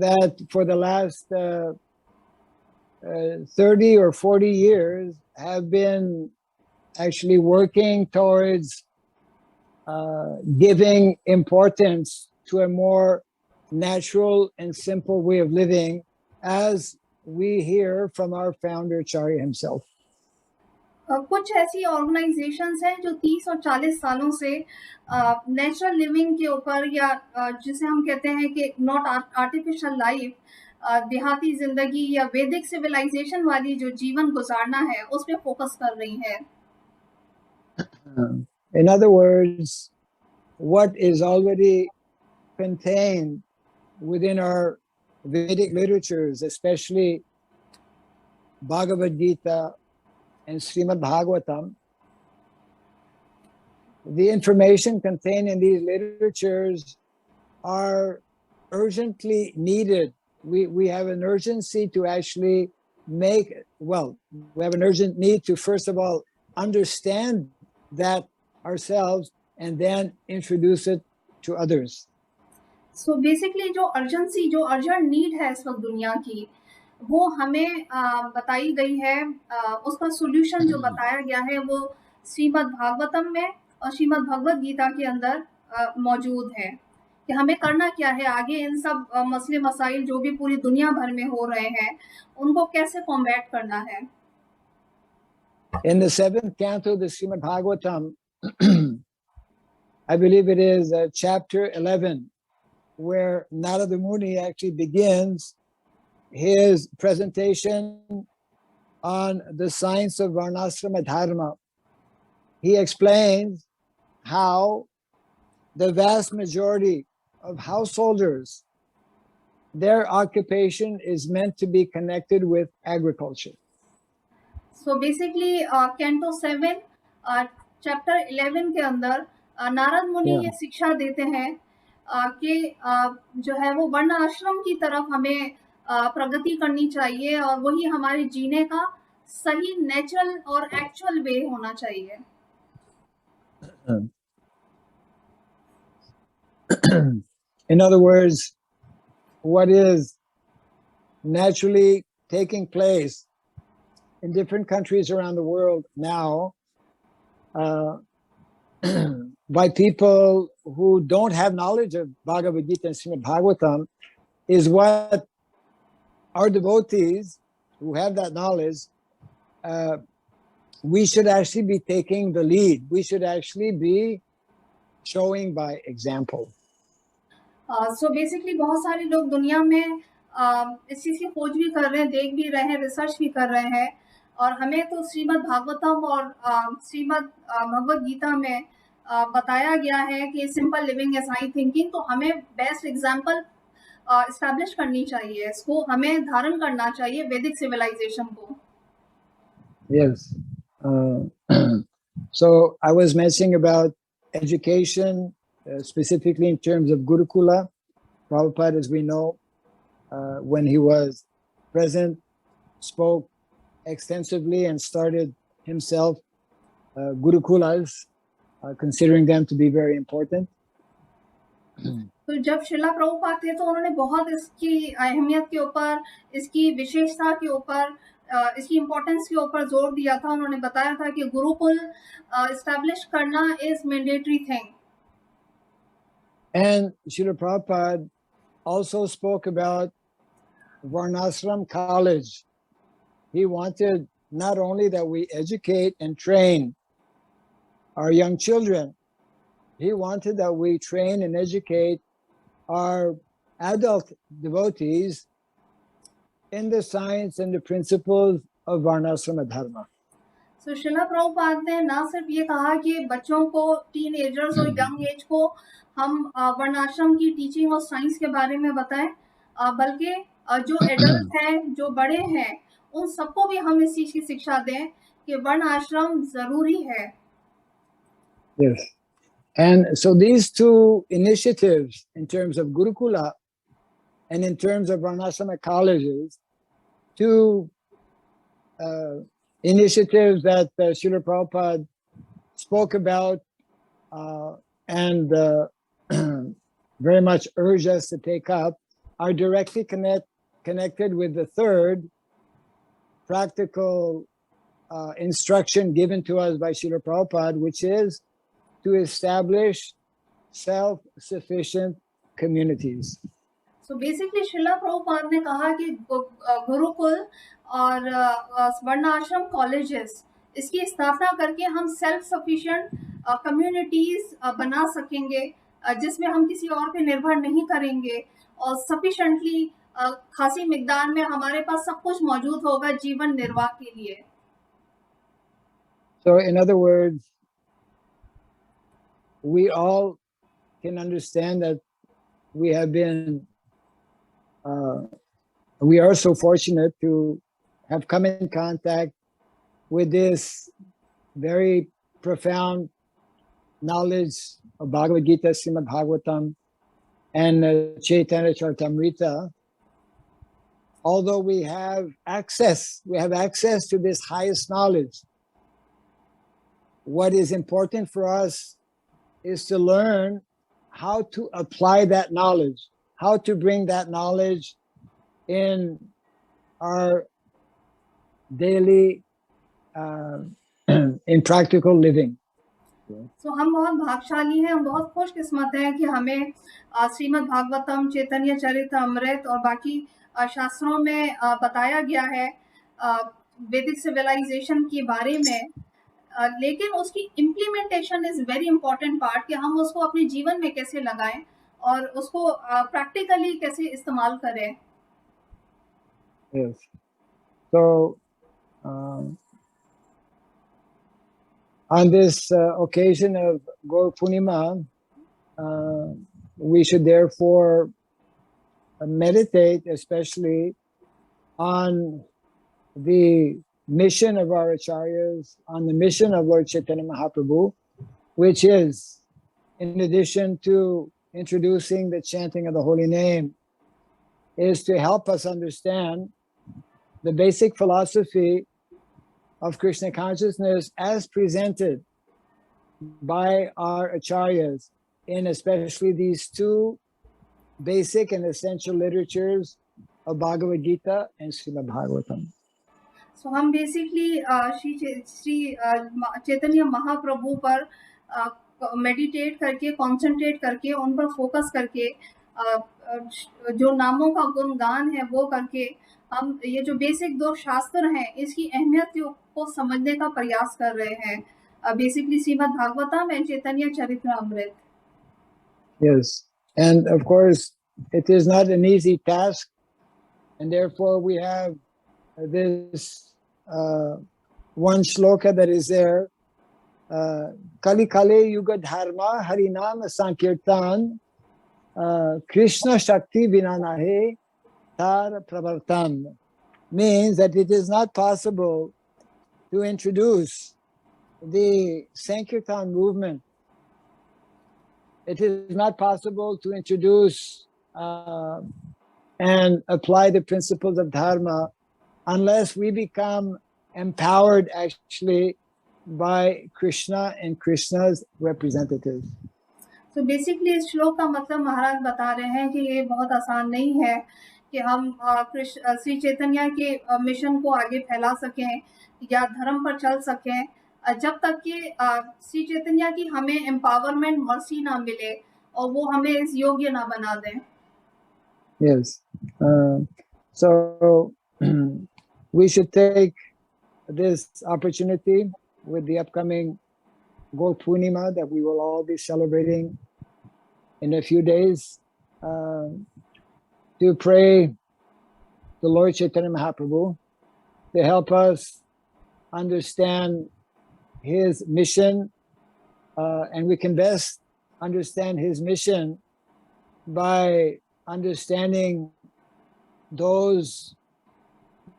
S4: that for the last 30 or 40 years have been actually working towards giving importance to a more natural and simple way of living, as we hear from our founder Acharya himself.
S2: कुछ ऐसी organisations हैं जो 30 और 40 सालों से natural living के ऊपर, या जिसे हम कहते हैं कि नॉट आर्टिफिशियल लाइफ, देहाती जिंदगी या वैदिक सिविलाइजेशन वाली जो जीवन गुजारना है उस पे फोकस कर रही हैं.
S4: In other words, what is already contained within our Vedic literatures, especially Bhagavad Gita and Srimad Bhagavatam, the information contained in these literatures are urgently needed. We have an urgency to actually we have an urgent need to first of all understand that ourselves and then introduce it to others.
S2: So basically जो urgency, जो urgent need है इस वक्त दुनिया की, वो हमें बताई गई है. उसका सॉल्यूशन जो बताया गया है वो श्रीमद् भागवतम में और श्रीमद् भगवद गीता के अंदर मौजूद है कि हमें करना क्या है आगे, इन सब मसले मसाइल जो भी पूरी दुनिया भर में हो रहे हैं उनको कैसे कॉम्बैट करना है.
S4: In the 7th canto of the Srimad Bhagavatam, I believe it is chapter 11, where Narada Muni actually begins his presentation on the science of Varnasrama Dharma, he explains how the vast majority of householders, their occupation is meant to be connected with agriculture.
S2: So basically, Canto 7, Chapter 11 के अंदर नारद मुनि ये शिक्षा देते हैं कि जो है वो वर्ण आश्रम की तरफ हमें प्रगति करनी चाहिए और वही हमारे जीने का सही नेचुरल और एक्चुअल वे होना चाहिए.
S4: In other words, what is naturally taking place in different countries around the world now by people who don't have knowledge of Bhagavad Gita and Srimad Bhagavatam is what our devotees who have that knowledge, we should actually be taking the lead. We should actually be showing by example.
S2: So basically बहुत सारे लोग दुनिया में इस चीज़ की खोज भी कर रहे हैं, देख भी रहे हैं, रिसर्च भी कर रहे हैं और हमें तो श्रीमद् भागवतम और श्रीमद् भगवद गीता में बताया गया है कि simple living is high thinking, तो हमें बेस्ट एग्जांपल एस्टैब्लिश करनी चाहिए, इसको हमें धारण करना चाहिए वैदिक सिविलाइजेशन को.
S4: Yes. So I was mentioning about education, specifically in terms of Gurukula. Prabhupada, as we know, when he was present, spoke extensively and started himself Gurukulas, considering them to be very important.
S2: तो जब शिला प्रभुपाद थे तो उन्होंने बहुत इसकी अहमियत के ऊपर, इसकी विशेषता के ऊपर, इसकी इम्पोर्टेंस के ऊपर जोर दिया था. उन्होंने बताया था कि गुरुकुल एस्टैब्लिश करना is mandatory thing.
S4: And Srila Prabhupada also spoke about Varnashram College. He wanted not only that we educate and train our young children, he wanted that we train and educate our adult devotees in the science and the principles of Varnasrama Dharma.
S2: So शिला प्रभुपाद ने ना सिर्फ ये कहा कि बच्चों को, tin agers और young age को हम वर्णाश्रम की टीचिंग और साइंस के बारे में बताएं, बल्कि जो एडल्ट हैं, जो बड़े हैं, उन सबको भी हम इस चीज की शिक्षा दें कि वर्ण आश्रम जरूरी है.
S4: Yes. And so these two initiatives in terms of Gurukula and in terms of Varnasrama colleges, two initiatives that Srila Prabhupada spoke about and very much urged us to take up, are directly connected with the third practical instruction given to us by Srila Prabhupada, which is to establish self-sufficient communities.
S2: So basically शिला प्रभुपाद ने कहा कि गुरुकुल और वर्ण आश्रम colleges, इसकी स्थापना करके हम सेल्फ सफिशिएंट कम्युनिटीज बना सकेंगे, जिसमें हम किसी और पे निर्भर नहीं करेंगे और सफिशिएंटली खासी मिकदार में हमारे पास सब कुछ मौजूद होगा जीवन निर्वाह के लिए.
S4: So in other words, we all can understand that we have been, we are so fortunate to have come in contact with this very profound knowledge of Bhagavad Gita, Srimad Bhagavatam, and Chaitanya Charitamrita. Although we have access to this highest knowledge, what is important for us is to learn how to apply that knowledge, how to bring that knowledge in our daily, in practical living.
S2: So हम बहुत भाग्यशाली हैं, हम बहुत खुशकिस्मत हैं कि हमें श्रीमद् भागवतम, चैतन्य चरितामृत और बाकी शास्त्रों में बताया गया है वैदिक सिविलाइजेशन के बारे में, लेकिन उसकी implementation is very important part कि हम उसको अपने जीवन में कैसे लगाएं और उसको प्रैक्टिकली कैसे इस्तेमाल करें.
S4: Yes. So on this occasion of Gaur Purnima, we should therefore meditate especially on the mission of our acharyas, on the mission of Lord Chaitanya Mahaprabhu, which is, in addition to introducing the chanting of the holy name, is to help us understand the basic philosophy of Krishna consciousness as presented by our acharyas in especially these two basic and essential literatures of Bhagavad Gita and Srimad Bhagavatam.
S2: So हम basically Shri Chaitanya महाप्रभु पर meditate करके, concentrate करके, उन पर focus करके, जो नामों का गुणगान है वो करके हम ये जो बेसिक दो शास्त्र हैं इसकी अहमियत को समझने का प्रयास कर रहे हैं, basically Shrimad Bhagavatam and Chaitanya Charitamrita.
S4: Yes, and of course it is not an easy task, and therefore we have this one shloka that is there, Kali Kale Yuga Dharma Harinama Sankirtan Krishna Shakti Vinanahe Tar Pravartam, means that it is not possible to introduce the Sankirtan movement. It is not possible to introduce and apply the principles of Dharma unless we become empowered actually by Krishna and Krishna's representatives.
S2: So basically इस श्लोक का मतलब महाराज बता रहे हैं कि ये बहुत आसान नहीं है कि हम श्री चैतन्य के मिशन को आगे फैला सकें या धर्म पर चल सकें जब तक कि श्री चैतन्य की हमें एम्पावरमेंट मर्सी ना मिले और वो हमें इस योग्य ना बना दें.
S4: Yes. So we should take this opportunity with the upcoming Gaur Purnima that we will all be celebrating in a few days to pray the Lord Chaitanya Mahaprabhu to help us understand his mission, and we can best understand his mission by understanding those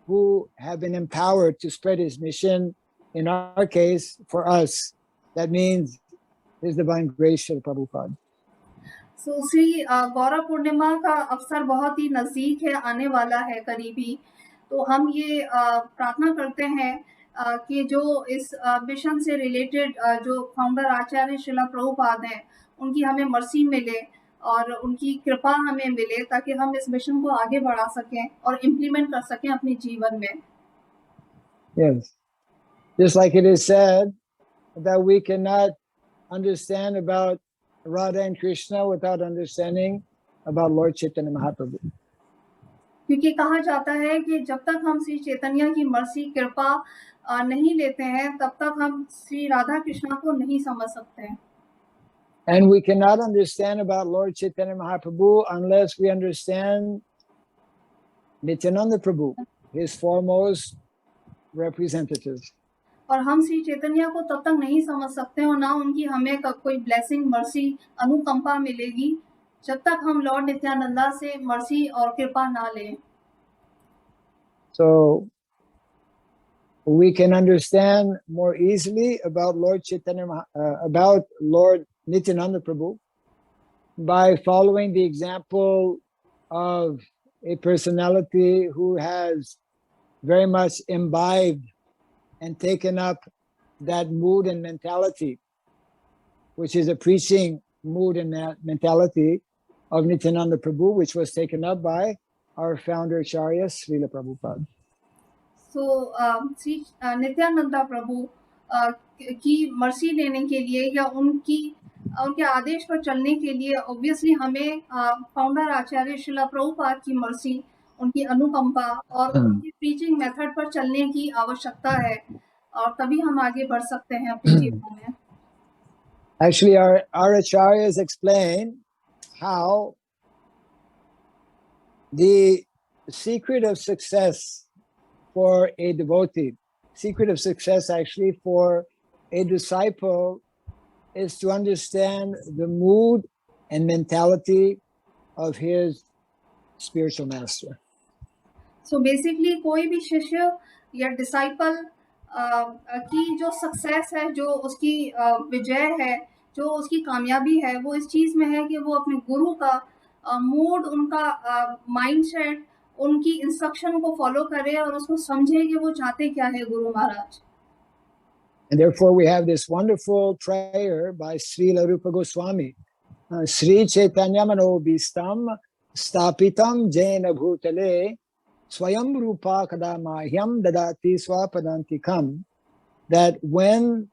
S4: who have been empowered to spread his mission. In our case, for us, that means his divine grace, Srila Prabhupada.
S2: So Shri Gaura पूर्णिमा का अवसर बहुत ही नजदीक है, आने वाला है करीबी. तो हम ये प्रार्थना करते हैं कि जो इस मिशन से रिलेटेड जो फाउंडर आचार्य श्रीला प्रभुपाद हैं उनकी हमें मर्सी मिले और उनकी कृपा हमें मिले ताकि हम इस मिशन को आगे बढ़ा सकें और इम्प्लीमेंट कर सकें अपने जीवन में.
S4: Yes, just like it is said that we cannot understand about Radha and Krishna without understanding about Lord Chaitanya Mahaprabhu.
S2: क्योंकि कहा जाता है कि जब तक हम श्री चैतन्य की मर्सी कृपा नहीं लेते हैं तब तक हम श्री राधा कृष्णा को नहीं समझ सकते हैं.
S4: And we cannot understand about Lord Chaitanya Mahaprabhu unless we understand Nityananda Prabhu, his foremost representative.
S2: और हम श्री चैतन्य को तब तक नहीं समझ सकते और ना उनकी हमें कोई ब्लेसिंग मर्सी अनुकंपा मिलेगी जब तक हम लॉर्ड नित्यानंदा से मर्सी और कृपा ना लें.
S4: So we can understand more easily about Lord Chaitanya, about Lord Nityananda Prabhu by following the example of a personality who has very much imbibed and taken up that mood and mentality, which is a preaching mood and mentality of Nityananda Prabhu, which was taken up by our founder Acharya Srila Prabhupada.
S2: So Shri Nityananda प्रभु की mercy लेने के लिए या उनके आदेश पर चलने के लिए ऑब्वियसली हमें फाउंडर आचार्य श्रीला प्रभुपाद की मर्सी, उनकी अनुकंपा और उनकी प्रीचिंग मेथड पर चलने की आवश्यकता है और तभी हम आगे बढ़ सकते हैं अपने जीवन में.
S4: Actually, our acharyas explain how the secret of success for a devotee, secret of success actually for a disciple, is to understand the mood and mentality of his spiritual master.
S2: So basically कोई भी शिष्य या disciple की जो success है, जो उसकी विजय है, जो उसकी कामयाबी है, वो इस चीज में है कि वो अपने गुरु का मूड, उनका माइंडसेट, उनकी इंस्ट्रक्शन को फॉलो करे और उसको समझे कि वो चाहते क्या है Guru Maharaj.
S4: And therefore we have this wonderful prayer by Srila Rupa Goswami. Sri Chaitanya Mano Bistam Stapitam Jaina Bhutale Swayam Rupa Kadamahyam Dadati Swapadantikam. That when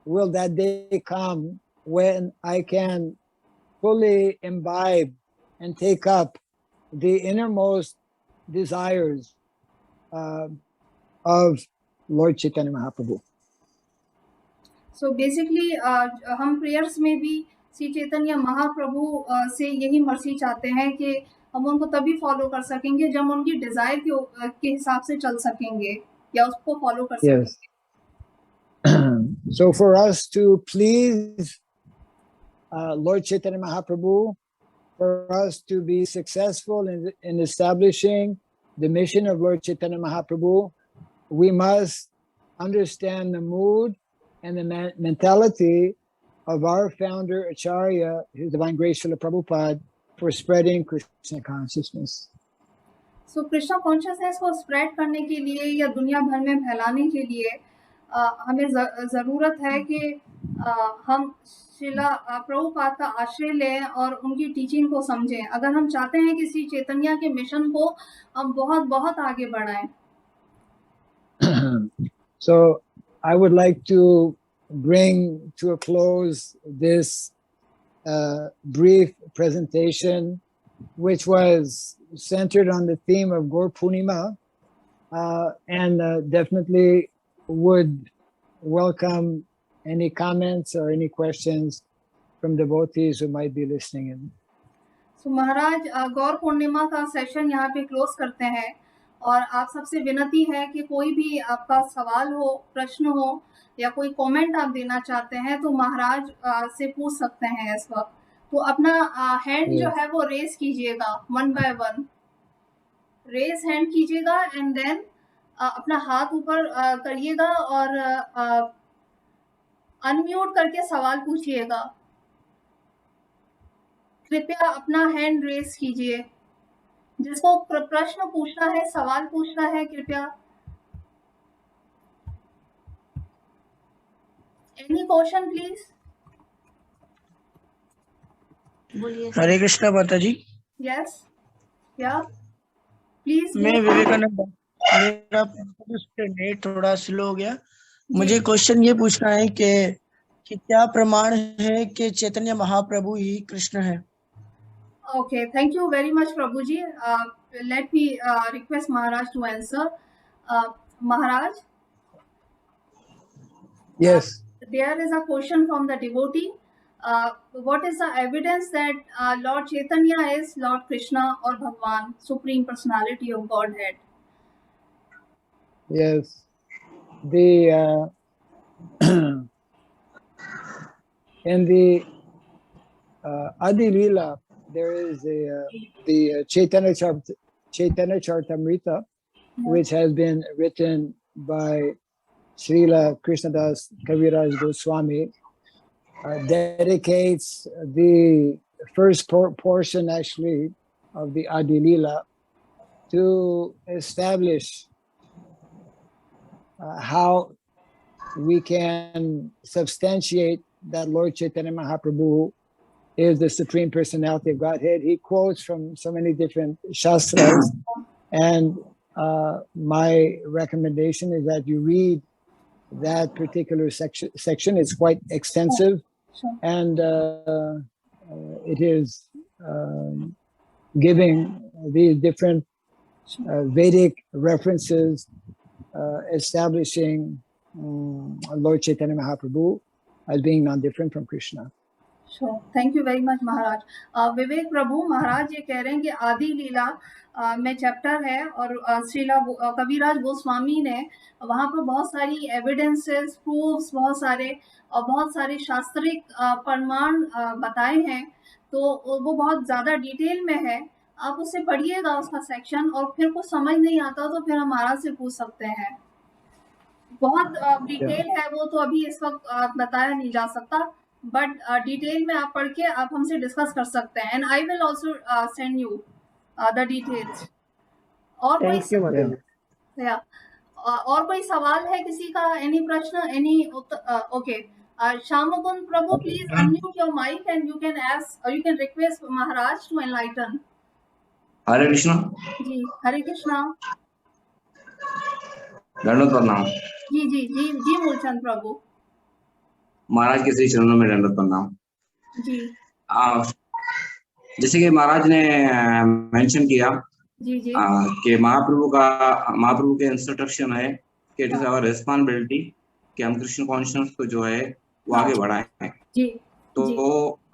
S4: will that day come when I can fully imbibe and take up the innermost desires of Lord Chaitanya Mahaprabhu.
S2: So basically हम prayers में भी श्री चैतन्य महाप्रभु से यही mercy चाहते हैं कि हम उनको तभी फॉलो कर सकेंगे जब उनकी डिजायर के हिसाब से चल सकेंगे या उसको फॉलो कर सकेंगे.
S4: Yes. So for us to please Lord Chaitanya Mahaprabhu, for us to be successful in establishing the mission of Lord Chaitanya Mahaprabhu, we must understand the mood and the mentality of our founder Acharya, His Divine Grace Srila Prabhupada, for spreading Krishna consciousness.
S2: So Krishna consciousness को spread करने के लिए या दुनिया भर में फैलाने के लिए हमें ज़रूरत है कि हम श्रीला प्रभुपाद का आश्रय लें और उनकी टीचिंग को समझें. अगर हम चाहते हैं कि श्री चैतन्य के मिशन को हम बहुत आगे बढ़ाएं.
S4: So I would like to bring to a close this brief presentation, which was centered on the theme of Gaura Purnima, and definitely would welcome any comments or any questions from devotees who might be listening in.
S2: So महाराज गौर पूर्णिमा का session यहाँ पे close करते हैं और आप सबसे विनती है कि कोई भी आपका सवाल हो, प्रश्न हो या कोई कमेंट आप देना चाहते हैं तो महाराज से पूछ सकते हैं इस वक्त. तो अपना हैंड जो है वो रेस कीजिएगा, 1 by 1 रेस हैंड कीजिएगा एंड देन अपना हाथ ऊपर करिएगा और अनम्यूट करके सवाल पूछिएगा. कृपया अपना हैंड रेस कीजिए. जिसको प्रश्न पूछना है, सवाल पूछना है, कृपया. Any question please.
S1: Hare Krishna माता जी.
S2: यस, या प्लीज.
S1: मैं विवेकानंद. मेरा नेट थोड़ा स्लो हो गया. मुझे क्वेश्चन ये पूछना है कि क्या प्रमाण है कि चैतन्य महाप्रभु ही कृष्ण है.
S2: Okay, thank you very much, Prabhuji. Let me request Maharaj to answer. Maharaj?
S4: Yes.
S2: There is a question from the devotee. What is the evidence that Lord Chaitanya is Lord Krishna or Bhagwan, Supreme Personality of Godhead?
S4: Yes. The in the Adi Lila, there is the Chaitanya Charitamrita, which has been written by Srila Krishnadas Kaviraj Goswami, dedicates the first portion actually of the Adi Lila to establish how we can substantiate that Lord Chaitanya Mahaprabhu is the Supreme Personality of Godhead. He quotes from so many different shastras, and my recommendation is that you read that particular section. It's quite extensive, and it is giving these different Vedic references establishing Lord Chaitanya Mahaprabhu as being non-different from Krishna.
S2: Thank you very much Maharaj. Vivek Prabhu Maharaj ये कह रहे हैं कि आदि लीला में chapter है और श्रीला कविराज गोस्वामी ने वहाँ पर बहुत सारी एविडेंसेस, प्रूफ्स, बहुत सारे शास्त्रिक प्रमाण बताए हैं, तो वो बहुत ज़्यादा डिटेल में है। आप उससे पढ़िएगा उसका सेक्शन, और फिर कुछ समझ नहीं आता तो फिर हम महाराज से पूछ सकते हैं। बहुत डिटेल है वो, तो अभी इस वक्त बताया नहीं जा सकता, बट डिटेल में आप पढ़ के आप हमसे डिस्कस कर सकते हैं, and I will also send you the details. और और कोई सवाल है किसी का? एनी प्रश्न, any? Okay, Shyamkund Prabhu, please unmute your mic and you can ask, you can request Maharaj to enlighten.
S5: Hare Krishna
S2: ji, Hare Krishna.
S5: दंडवत प्रणाम।
S2: जी जी जी जी मूलचंद प्रभु
S5: महाराज के श्री चरणों में दंडवत प्रणाम
S2: जी।
S5: जैसे कि महाराज ने मेंशन किया
S2: जी जी
S5: कि महाप्रभु के इंस्ट्रक्शन है कि इट इज आवर रिस्पांसिबिलिटी कि हम कृष्ण कॉन्शियस को जो है वो आगे बढ़ाएं।
S2: जी।
S5: तो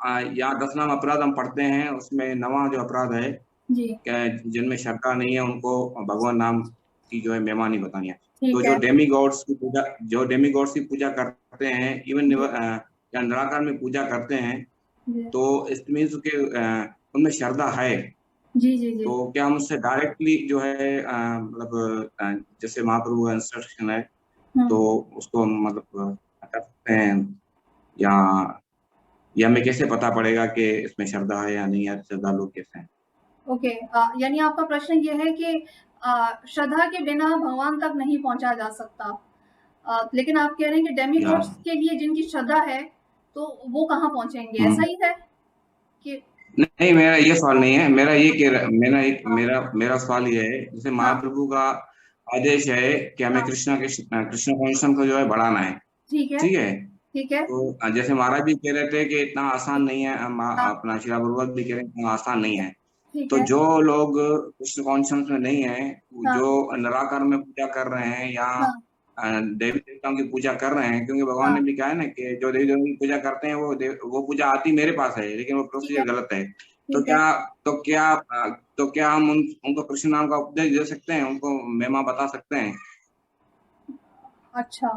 S5: यहाँ 10 नाम अपराध हम पढ़ते हैं, उसमें 9वां जो अपराध है
S2: जी,
S5: जिनमें श्रद्धा नहीं है उनको भगवान नाम की जो है महिमा नहीं बतानी है। तो
S2: है।
S5: जो डेमी गॉड्स की पूजा करते हैं, इवन निराकार में पूजा करते हैं, तो इट मीन्स के उनमें श्रद्धा है।
S2: जी जी जी।
S5: तो क्या हम उससे डायरेक्टली जो है मतलब जैसे महाप्रभु का इंस्ट्रक्शन है तो उसको मतलब कर सकते हैं, या हमें कैसे पता पड़ेगा कि इसमें श्रद्धा है या नहीं है, श्रद्धा लोग कैसे हैं?
S2: ओके, यानी आपका प्रश्न ये है कि श्रद्धा के बिना भगवान तक नहीं पहुंचा जा सकता, लेकिन आप कह रहे हैं कि डेमीगॉड्स के लिए जिनकी श्रद्धा है तो वो कहाँ पहुंचेंगे, ऐसा ही है कि?
S5: नहीं, मेरा ये सवाल नहीं है, मेरा सवाल ये है, जैसे महाप्रभु का आदेश है कि हमें कृष्ण कॉन्शियस को जो है बढ़ाना है। ठीक है। तो जैसे महाराज भी कह रहे थे कि इतना आसान नहीं है, अपना श्रीला गुरुवत भी कह रहे हैं इतना आसान नहीं है। तो जो लोग कृष्ण कॉन्शियस में नहीं है, जो निराकार में पूजा कर रहे हैं या देवी देवताओं की पूजा कर रहे हैं, क्योंकि भगवान ने भी कहा है ना कि जो देवी देवताओं की पूजा करते हैं वो पूजा आती मेरे पास है, लेकिन वो प्रोसीजर गलत है। तो क्या हम उनको कृष्ण नाम का उपदेश दे सकते हैं, उनको महिमा बता सकते हैं?
S2: अच्छा,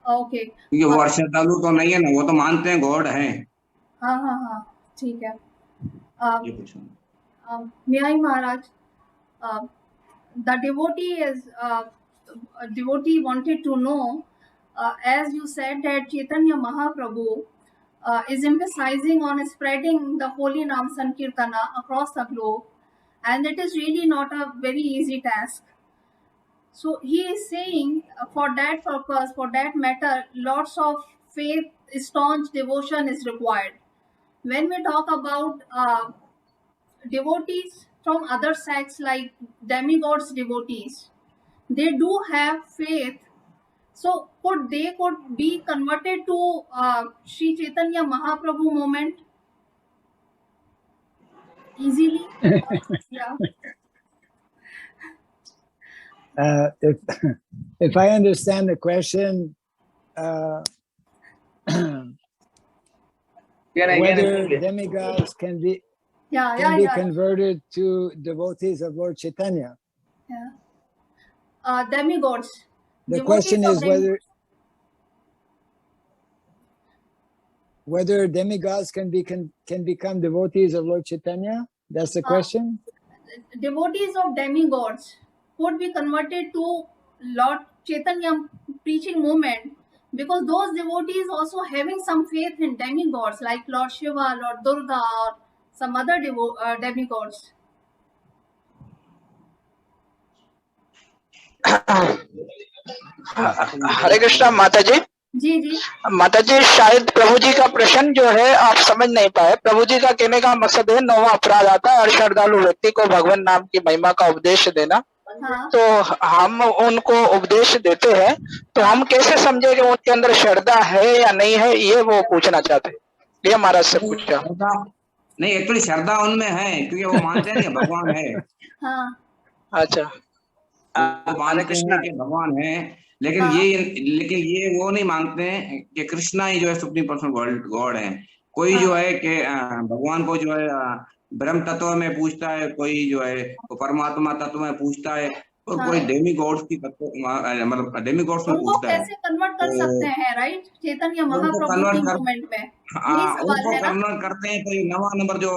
S2: ओके।
S5: क्योंकि वो श्रद्धालु तो नहीं है ना, वो तो मानते हैं गॉड है।
S2: हाँ हाँ हाँ, ठीक है। May Maharaj, the devotee wanted to know, as you said that Chaitanya Mahaprabhu is emphasizing on spreading the holy Nam Sankirtana across the globe, and it is really not a very easy task. So he is saying for that purpose, for that matter, lots of faith, staunch devotion is required. When we talk about devotees from other sects like demigods devotees, they do have faith, so could be converted to Sri Chaitanya Mahaprabhu movement easily? Yeah.
S4: If I understand the question, whether demigods can be converted to devotees of Lord Chaitanya.
S2: Demigods.
S4: The question is whether demigods can become devotees of Lord Chaitanya. That's the question.
S2: Devotees of demigods could be converted to Lord Chaitanya preaching movement, because those devotees also having some faith in demigods like Lord Shiva, Lord Durga, or some other demigods.
S3: हरे कृष्णा माता जी।
S2: जी जी
S3: माता जी, शायद प्रभु जी का प्रश्न जो है आप समझ नहीं पाए। प्रभु जी का कहने का मकसद है 9वां अपराध आता है और श्रद्धालु व्यक्ति को भगवान नाम की महिमा का उपदेश देना। तो हम उनको उपदेश देते हैं, तो हम कैसे समझे कि उनके अंदर श्रद्धा है या नहीं है, ये वो पूछना चाहते हैं। ये महाराज से पूछा।
S5: नहीं, एक्चुअली श्रद्धा उनमें है क्योंकि वो मानते हैं कि भगवान है।
S3: अच्छा,
S5: वो मानते हैं कि भगवान है, लेकिन ये वो नहीं मानते हैं कि कृष्णा ही जो है सुप्रीम पर्सनल गॉड है। कोई जो है कि भगवान को जो है ब्रह्म तत्व में पूछता है, कोई जो है वो परमात्मा तत्व में पूछता है, और कोई डेमी गॉड्स की तत्व मतलब डेमी गॉड्स में पूछता है।
S2: कैसे कन्वर्ट कर सकते हैं, राइट, चैतन्य महाप्रभु की मूवमेंट में?
S5: उनको कन्वर्ट करते हैं। तो नवा नंबर जो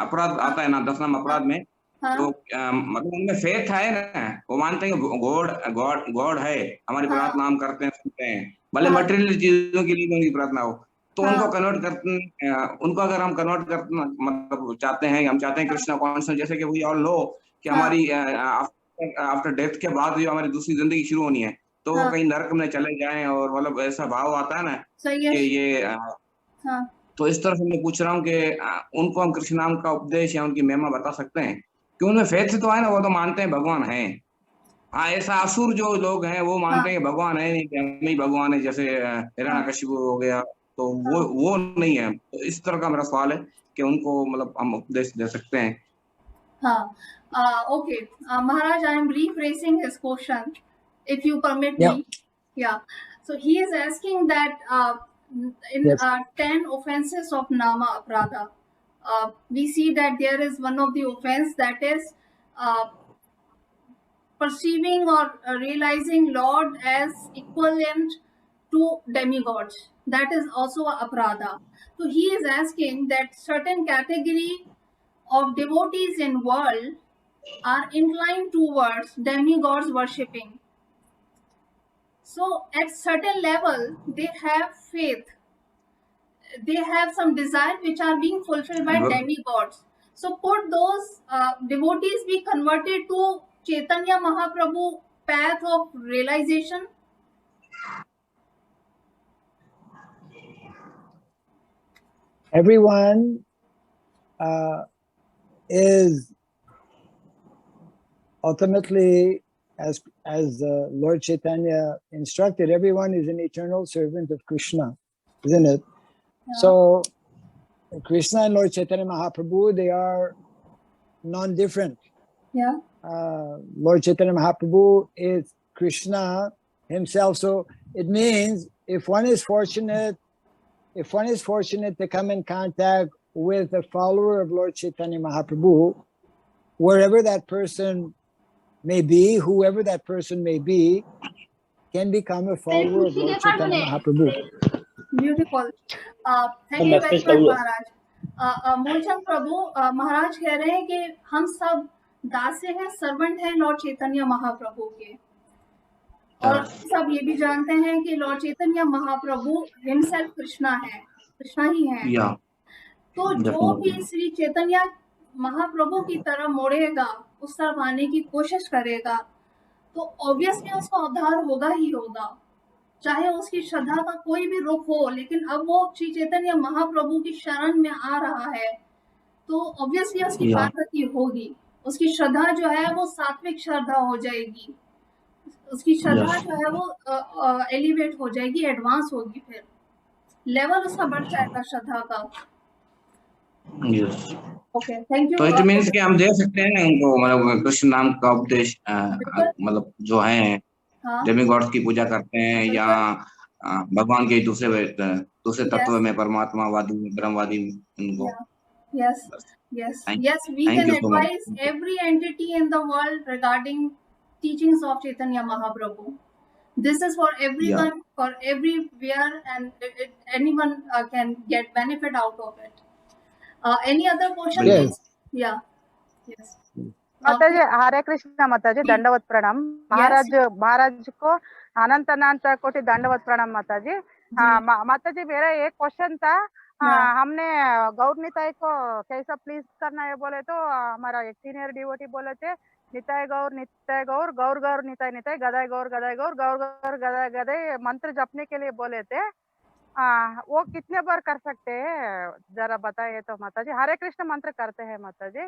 S5: अपराध आता है ना, 10 नंबर अपराध में, तो मतलब उनमें फेथ है ना, वो मानते हैं कि गॉड गॉड गॉड है, हमारी प्रार्थना हम करते हैं, सुनते हैं, भले मटेरियल चीजों के लिए उनकी प्रार्थना हो, तो उनको कन्वर्ट करते हैं। उनको अगर हम कन्वर्ट करना मतलब चाहते हैं, हम चाहते हैं कृष्णा कॉन्शियस, जैसे कि वी ऑल नो कि हमारी आफ्टर डेथ के बाद जो हमारी दूसरी जिंदगी शुरू होनी है, तो वो कहीं नरक में चले जाएं, और मतलब ऐसा भाव आता है ना कि ये तो इस तरह से मैं पूछ रहा हूँ कि उनको हम कृष्ण नाम का उपदेश या उनकी महिमा बता सकते हैं कि उनमें फेथ तो है ना, वो तो मानते हैं भगवान है। हाँ, ऐसा असुर जो लोग हैं वो मानते हैं कि भगवान है नहीं, हम ही भगवान है, जैसे हिरण्यकशिपु हो गया, तो वो नहीं है। तो इस तरह का मेरा सवाल है कि उनको मतलब हम उपदेश दे सकते हैं।
S2: Okay, Maharaj, I am rephrasing his question, if you permit me. Yeah. So he is asking that in 10 offenses of Nama Aparadha, we see that there is one of the offense that is perceiving or realizing Lord as equivalent to demigods. That is also a Aparadha. So he is asking that certain category of devotees in world are inclined towards demigods worshipping. So at certain level, they have faith. They have some desire which are being fulfilled by demigods. So could those devotees be converted to Chaitanya Mahaprabhu path of realization?
S4: Everyone is ultimately, as Lord Chaitanya instructed, everyone is an eternal servant of Krishna, isn't it? Yeah. So Krishna and Lord Chaitanya Mahaprabhu, they are non-different.
S2: Yeah.
S4: Lord Chaitanya Mahaprabhu is Krishna himself. So it means if one is fortunate to come in contact with a follower of Lord Chaitanya Mahaprabhu, wherever that person may be, whoever that person may be, can become a follower of Lord Chaitanya Mahaprabhu.
S2: Beautiful. Thank you very much, Maharaj. Moolchand प्रभु महाराज कह रहे हैं कि हम सब दास हैं, servant हैं Lord Chaitanya Mahaprabhu के, और सब ये भी जानते हैं कि लॉर्ड चैतन्य महाप्रभु हिमसेल्फ कृष्णा है, कृष्णा ही है। तो जो भी श्री चैतन्य महाप्रभु की तरह मोड़ेगा, उस तरफ आने की कोशिश करेगा, तो ऑब्वियसली उसका उद्धार होगा ही होगा, चाहे उसकी श्रद्धा का कोई भी रूप हो। लेकिन अब वो श्री चैतन्य महाप्रभु की शरण में आ रहा है, तो ऑब्वियसली उसकी पार्वती होगी, उसकी श्रद्धा जो है वो सात्विक श्रद्धा हो जाएगी, उसकी श्रद्धा जो है वो एलिवेट हो जाएगी, एडवांस होगी, फिर लेवल उसका बढ़ जाएगा श्रद्धा का। Okay, thank you.
S5: तो इट मींस कि हम दे सकते हैं उनको मतलब कृष्ण नाम का उपदेश, मतलब जो है डेमिगॉड्स की पूजा करते हैं या भगवान के दूसरे तत्व में, परमात्मावादी, ब्रह्मवादी, उनको।
S2: Yes, we can advise every entity in the world regarding teachings of Chaitanya Mahaprabhu. This is for everyone, for everywhere, and anyone can get benefit out of it. Any other question?
S4: Yes.
S2: Yeah. Yes.
S6: माताजी हरे कृष्णा। माताजी दंडवत प्रणाम। महाराज को अनंत अनंत कोटि दंडवत प्रणाम माताजी। हाँ माताजी, मेरा एक क्वेश्चन था। हमने गौर निताई को कैसा प्लीज करना है बोले तो हमारा एक सीनियर डिवोटी बोले थे निताय गौर गौर गौर निताय निताय गदाय गौर गौर गौर गदाय गदाय मंत्र जपने के लिए बोले थे। वो कितने बार कर सकते हैं जरा बताइए तो माताजी। हरे कृष्ण मंत्र करते हैं माताजी।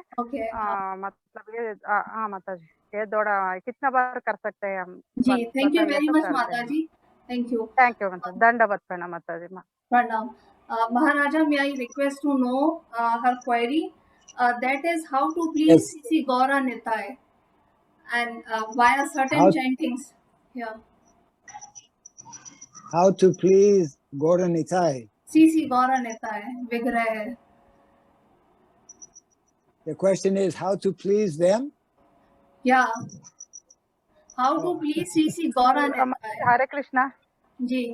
S6: मतलब ये हाँ माताजी, ये दौड़ा कितना बार कर सकते हैं हम?
S2: जी, थैंक यू वेरी मच माताजी, थैंक यू
S6: माताजी। दंडवत प्रणाम माताजी।
S2: प्रणाम। Maharaja, may I request to know her query? That is how to please see Gaura Nitai and via certain chantings. Yeah.
S4: How to please Gaura Nitai?
S2: CC Gaura नेता है, विग्रह है।
S4: The question is how to please them?
S2: Yeah. How to please CC Gaura नेता है।
S6: हरे कृष्णा
S2: जी।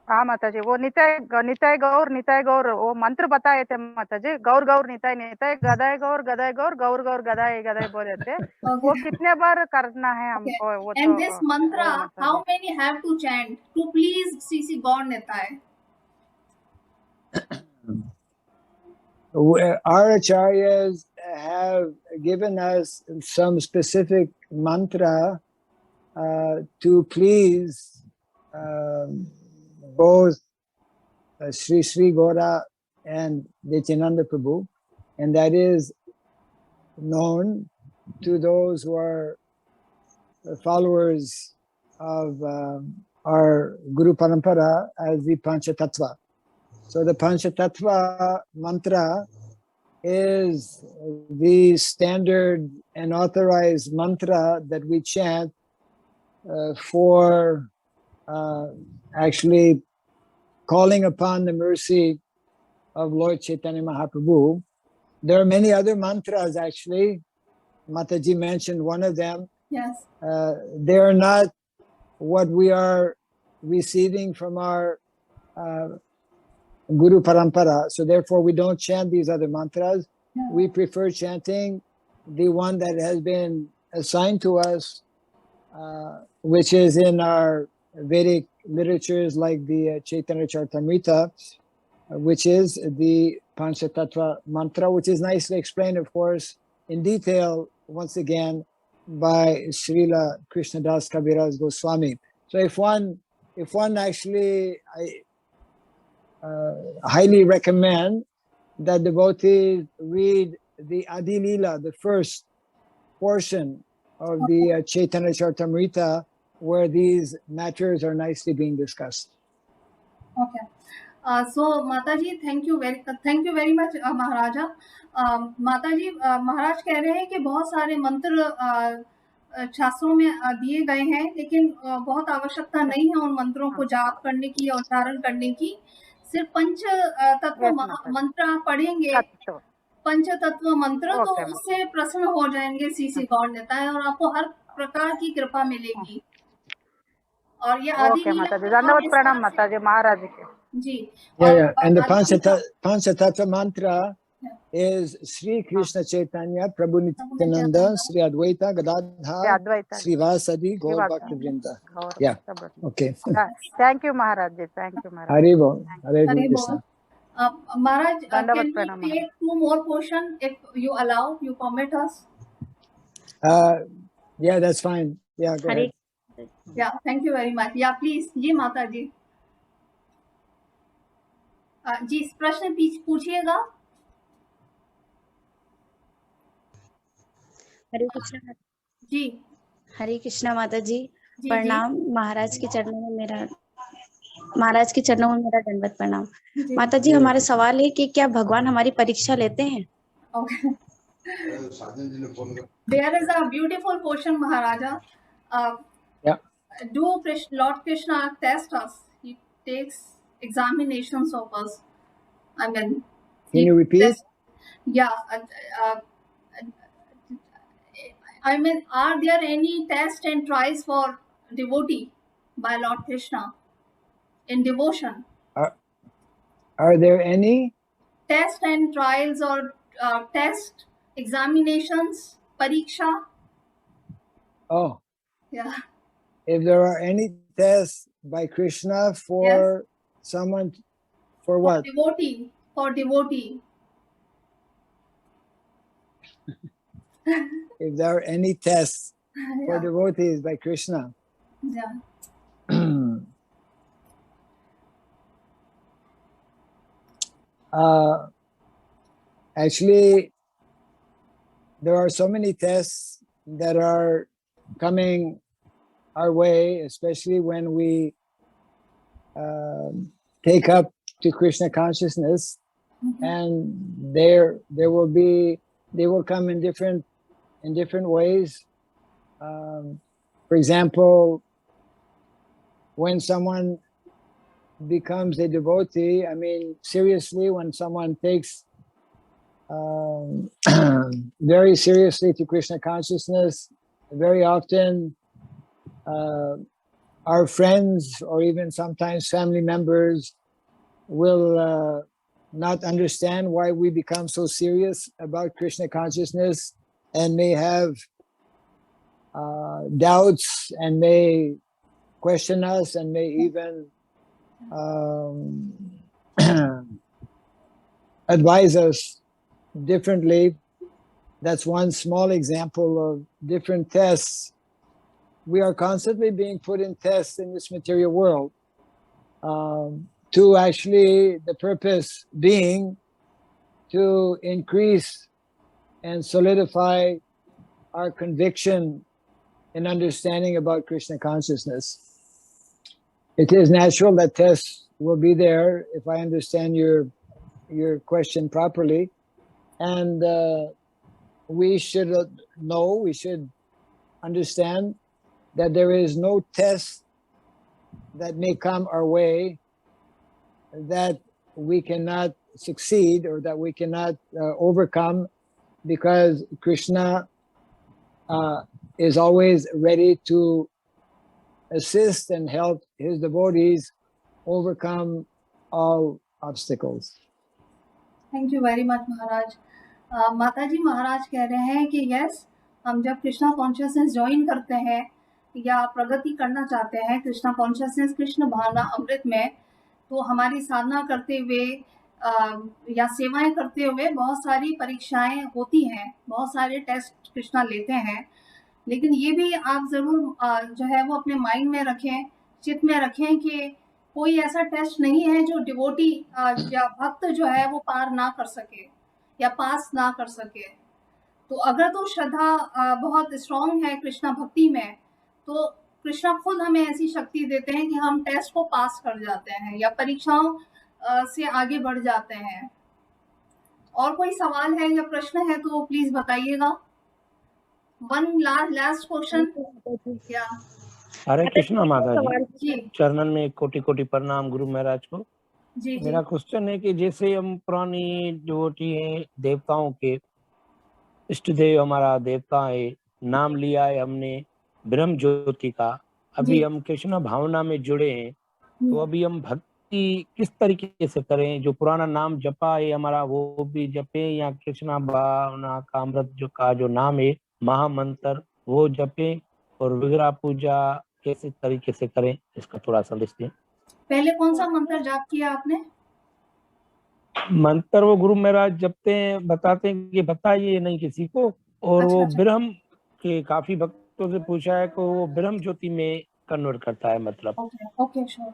S6: हाँ माता जी, वो निताय गौर वो मंत्र बताए थे माता जी। गौर गौर निताय निताय गदाय गौर गौर गौर गदाय गदाय बोले थे। वो कितने बार करना है हमको? वो
S2: And this mantra, how many have to chant to please सीसी गौर नेता है?
S4: Our acharyas have given us some specific mantra to please both Sri Gaura and Nityananda Prabhu, and that is known to those who are followers of our Guru Parampara as the Pancha Tattva. So the Pancha Tattva mantra is the standard and authorized mantra that we chant for actually calling upon the mercy of Lord Chaitanya Mahaprabhu. There are many other mantras actually. Mataji mentioned one of them.
S2: Yes.
S4: They are not what we are receiving from our Guru Parampara. So therefore we don't chant these other mantras.
S2: Yeah.
S4: We prefer chanting the one that has been assigned to us, which is in our Vedic literatures like the Chaitanya Charitamrita, which is the Panchatattva mantra, which is nicely explained, of course, in detail, once again, by Srila Krishnadas Kaviraj Goswami. So if one actually, highly recommend that devotees read the Adi Lila, the first portion of the Chaitanya Charitamrita, where these matters are nicely being discussed.
S2: Okay. So Mataji, thank you very much, Maharaja. Mataji, महाराज कह रहे हैं कि बहुत सारे मंत्र शास्त्रों में दिए गए हैं, लेकिन बहुत आवश्यकता नहीं है उन मंत्रों को जाप करने की या उच्चारण करने की। सिर्फ पंच तत्व मंत्र पढ़ेंगे, पंच तत्व मंत्र, तो उससे प्रसन्न हो जाएंगे सीसी गौर नेता है, और आपको हर प्रकार की कृपा मिलेगी। और ये आदि लीला
S6: धन्यवाद प्रणाम माता जी महाराज के
S2: जी।
S4: And the Panchatattva mantra is Sri Krishna Chaitanya Prabhu Nityananda Sri Advaita Gadadhar Sri Vasadi Gaur Bhakti Vrinda. Yeah. Okay.
S6: Thank you Maharaj ji. Thank you Maharaj.
S4: Hari Bol. Hare Krishna.
S2: Maharaj, can we take 2 more portions if you allow, you permit us?
S4: Yeah, that's fine. Yeah, go ahead.
S2: Yeah, thank you very much. Yeah, please. जी माता जी। जी प्रश्न पूछिएगा।
S7: हरे कृष्णा
S2: जी।
S7: हरे कृष्णा माता जी, प्रणाम। महाराज के चरणों में मेरा दंडवत प्रणाम। माता जी, हमारा सवाल है कि क्या भगवान हमारी परीक्षा लेते हैं?
S2: Okay. There is a beautiful question, Maharaja.
S4: Yeah.
S2: Do Lord Krishna test us? He takes examinations of us. I mean,
S4: can you repeat?
S2: Yeah. I mean, are there any tests and trials for devotee by Lord Krishna in devotion?
S4: Are there any
S2: tests and trials or test examinations, pariksha?
S4: Oh.
S2: Yeah.
S4: If there are any tests by Krishna for someone, for what?
S2: For devotee.
S4: If there are any tests for devotees by Krishna.
S2: Yeah.
S4: Actually, there are so many tests that are coming our way, especially when we take up to Krishna consciousness, and they will come in different ways. For example, when someone becomes a devotee, I mean, seriously, when someone takes very seriously to Krishna consciousness, very often our friends or even sometimes family members will not understand why we become so serious about Krishna consciousness and may have doubts and may question us and may even advise us differently. That's one small example of different tests. We are constantly being put in tests in this material world to actually, the purpose being to increase and solidify our conviction and understanding about Krishna consciousness. It is natural that tests will be there, if I understand your question properly. And we should know, we should understand that there is no test that may come our way that we cannot succeed or that we cannot overcome, because Krishna is always ready to assist and help his devotees overcome all obstacles.
S2: Thank you very much, Maharaj. माताजी महाराज कह रहे हैं कि yes, हम जब Krishna consciousness join करते हैं या प्रगति करना चाहते हैं कृष्णा कॉन्शियसनेस कृष्ण भावना अमृत में, तो हमारी साधना करते हुए या सेवाएं करते हुए बहुत सारी परीक्षाएं होती हैं, बहुत सारे टेस्ट कृष्णा लेते हैं। लेकिन ये भी आप जरूर जो है वो अपने माइंड में रखें, चित्त में रखें कि कोई ऐसा टेस्ट नहीं है जो डिवोटी या भक्त जो है वो पार ना कर सके या पास ना कर सके। तो अगर तो श्रद्धा बहुत स्ट्रांग है कृष्णा भक्ति में, तो कृष्णा खुद हमें ऐसी शक्ति देते हैं कि हम टेस्ट को पास कर जाते हैं या परीक्षाओं से आगे बढ़ जाते हैं। और कोई सवाल है या प्रश्न है तो प्लीज बताइएगा। One last question. क्या?
S8: हरे कृष्णा माता जी, चरणन में कोटि कोटि प्रणाम गुरु महाराज को। जी, मेरा क्वेश्चन है कि जैसे हम पुरानी डिवोटी हैं, देवताओं के इष्ट देव हमारा देवता है, नाम लिया है हमने ब्रह्म ज्योति का, अभी हम कृष्ण भावना में जुड़े हैं, तो अभी हम भक्ति किस तरीके से करें? जो पुराना नाम जपा है हमारा वो भी जपे, या कृष्ण भावना का अमृत जो नाम है महामंत्र वो जपे, और विग्रह पूजा कैसे तरीके से करें, इसका थोड़ा संदेश दें।
S2: पहले कौन सा मंत्र जाप किया आपने?
S8: मंत्र वो गुरु महाराज जपते हैं, बताते हैं कि बताइए नहीं किसी को, और वो ब्रह्म के काफी भक्तों से पूछा है कि वो ब्रह्म ज्योति में कन्वर्ट करता है, मतलब
S2: ओके श्योर।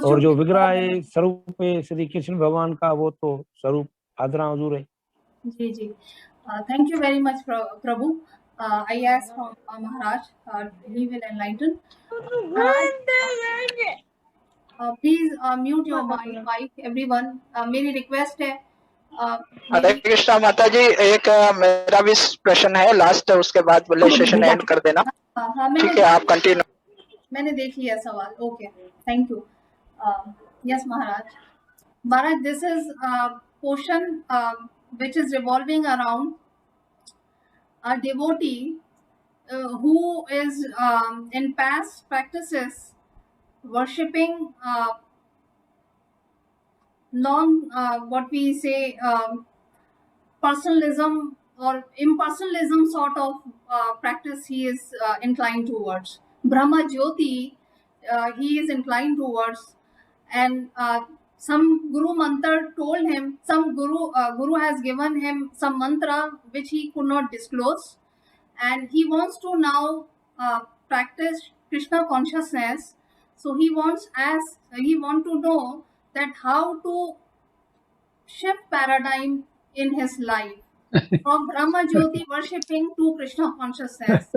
S8: और जो विग्रह है स्वरूप है श्री कृष्ण भगवान का, वो तो स्वरूप आदरा हुजूर है।
S2: जी जी, thank you very much Prabhu. I ask from Maharaj, he will enlighten. Please mute your mic, everyone. मेरी रिक्वेस्ट है।
S3: हरे कृष्णा माता जी, एक मेरा भी प्रश्न है लास्ट, उसके बाद बोले सेशन एंड कर देना। ठीक है, आप कंटिन्यू।
S2: मैंने देख लिया सवाल। Okay, thank you. Yes Maharaj. Maharaj, this is question which is revolving around a devotee who is in past practices worshipping what we say personalism or impersonalism sort of practice he is inclined towards. Brahma Jyoti he is inclined towards, and some guru mantra told him, some guru has given him some mantra which he could not disclose, and he wants to now practice Krishna consciousness. So he wants to know that how to shift paradigm in his life from Brahma Jyoti worshipping to Krishna consciousness.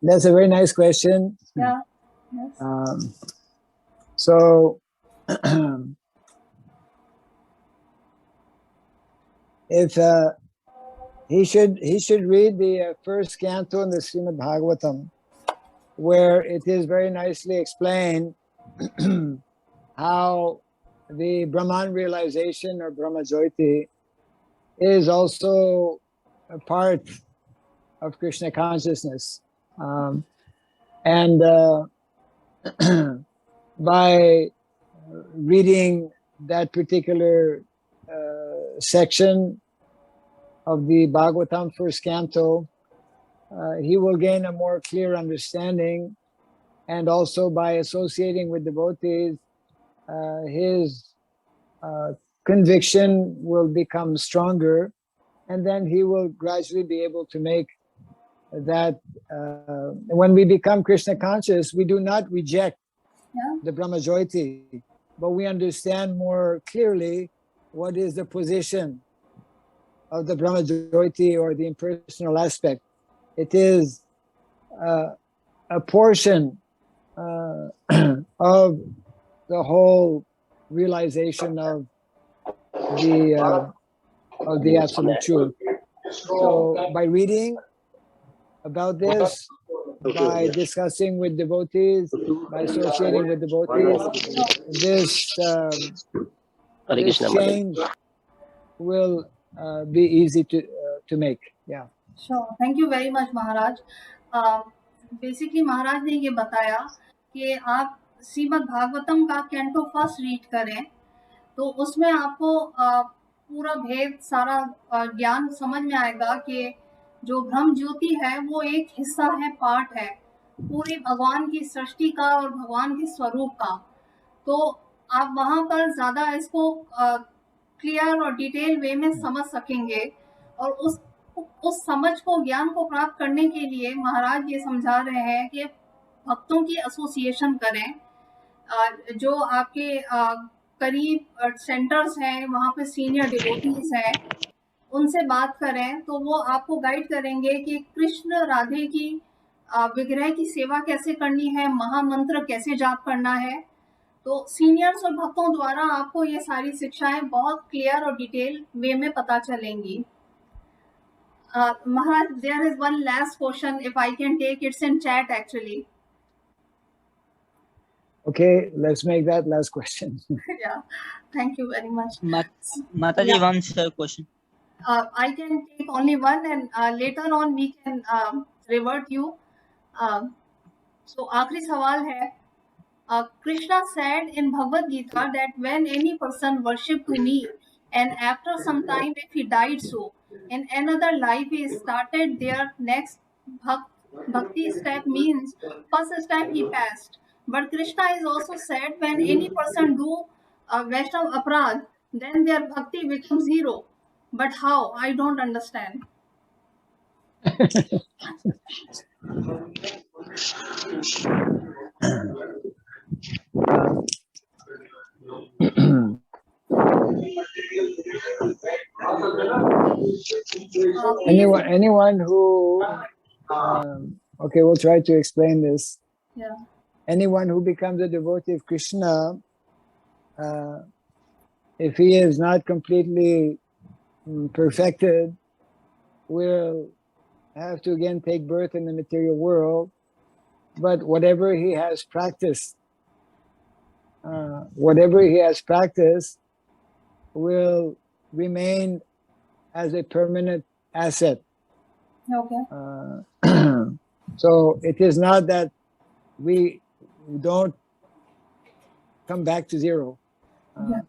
S4: That's a very nice question.
S2: Yeah. Yes.
S4: So if he should read the first canto in the Srimad Bhagavatam, where it is very nicely explained how the Brahman realization or Brahma Jyoti is also a part of Krishna consciousness. And by reading that particular section of the Bhagavatam first canto, he will gain a more clear understanding, and also by associating with devotees, his conviction will become stronger, and then he will gradually be able to make that. When we become Krishna conscious, we do not reject the Brahma Jyoti, but we understand more clearly what is the position of the Brahma Jyoti or the impersonal aspect. It is a portion of the whole realization of the absolute truth. So by reading about this, by discussing with devotees, by associating with devotees, this change will be easy to make. Yeah.
S2: Sure. Thank you very much, Maharaj. Basically, Maharaj ने ये बताया कि आप श्रीमद् भागवतम का canto first read करें, तो उसमें आपको पूरा भेद, सारा ज्ञान समझ में आएगा कि जो ब्रह्म ज्योति है वो एक हिस्सा है, पार्ट है पूरी भगवान की सृष्टि का और भगवान के स्वरूप का। तो आप वहां पर ज्यादा इसको क्लियर और डिटेल वे में समझ सकेंगे, और उस समझ को, ज्ञान को प्राप्त करने के लिए महाराज ये समझा रहे हैं कि भक्तों की एसोसिएशन करें, जो आपके करीब सेंटर्स हैं, वहाँ पे सीनियर डिवोटीज हैं, उनसे बात करें तो वो आपको गाइड करेंगे कि कृष्ण राधे की विग्रह की सेवा कैसे करनी है, महामंत्र कैसे जाप करना है। तो सीनियर्स और भक्तों द्वारा आपको ये सारी शिक्षाएं बहुत क्लियर और डिटेल वे में पता चलेंगी। Maharaj, there is one last question, if I can take. It's in chat actually.
S4: Okay, let's make that last question.
S2: Yeah, thank you very much.
S9: Mataji, one question.
S2: I can take only one, and later on we can revert you. So आखिरी सवाल है, Krishna said in Bhagavad Gita that when any person worship to me, and after some time if he died so, in another life he started their next bhakti step, means first step he passed. But Krishna is also said when any person do Vaishnav aparadh, then their bhakti becomes zero. But how? I don't understand.
S4: Anyone who okay, we'll try to explain this.
S2: Yeah.
S4: Anyone who becomes a devotee of Krishna, if he is not completely perfected, will have to again take birth in the material world. But whatever he has practiced, will remain as a permanent asset.
S2: Okay.
S4: So it is not that we don't come back to zero.
S2: Yeah.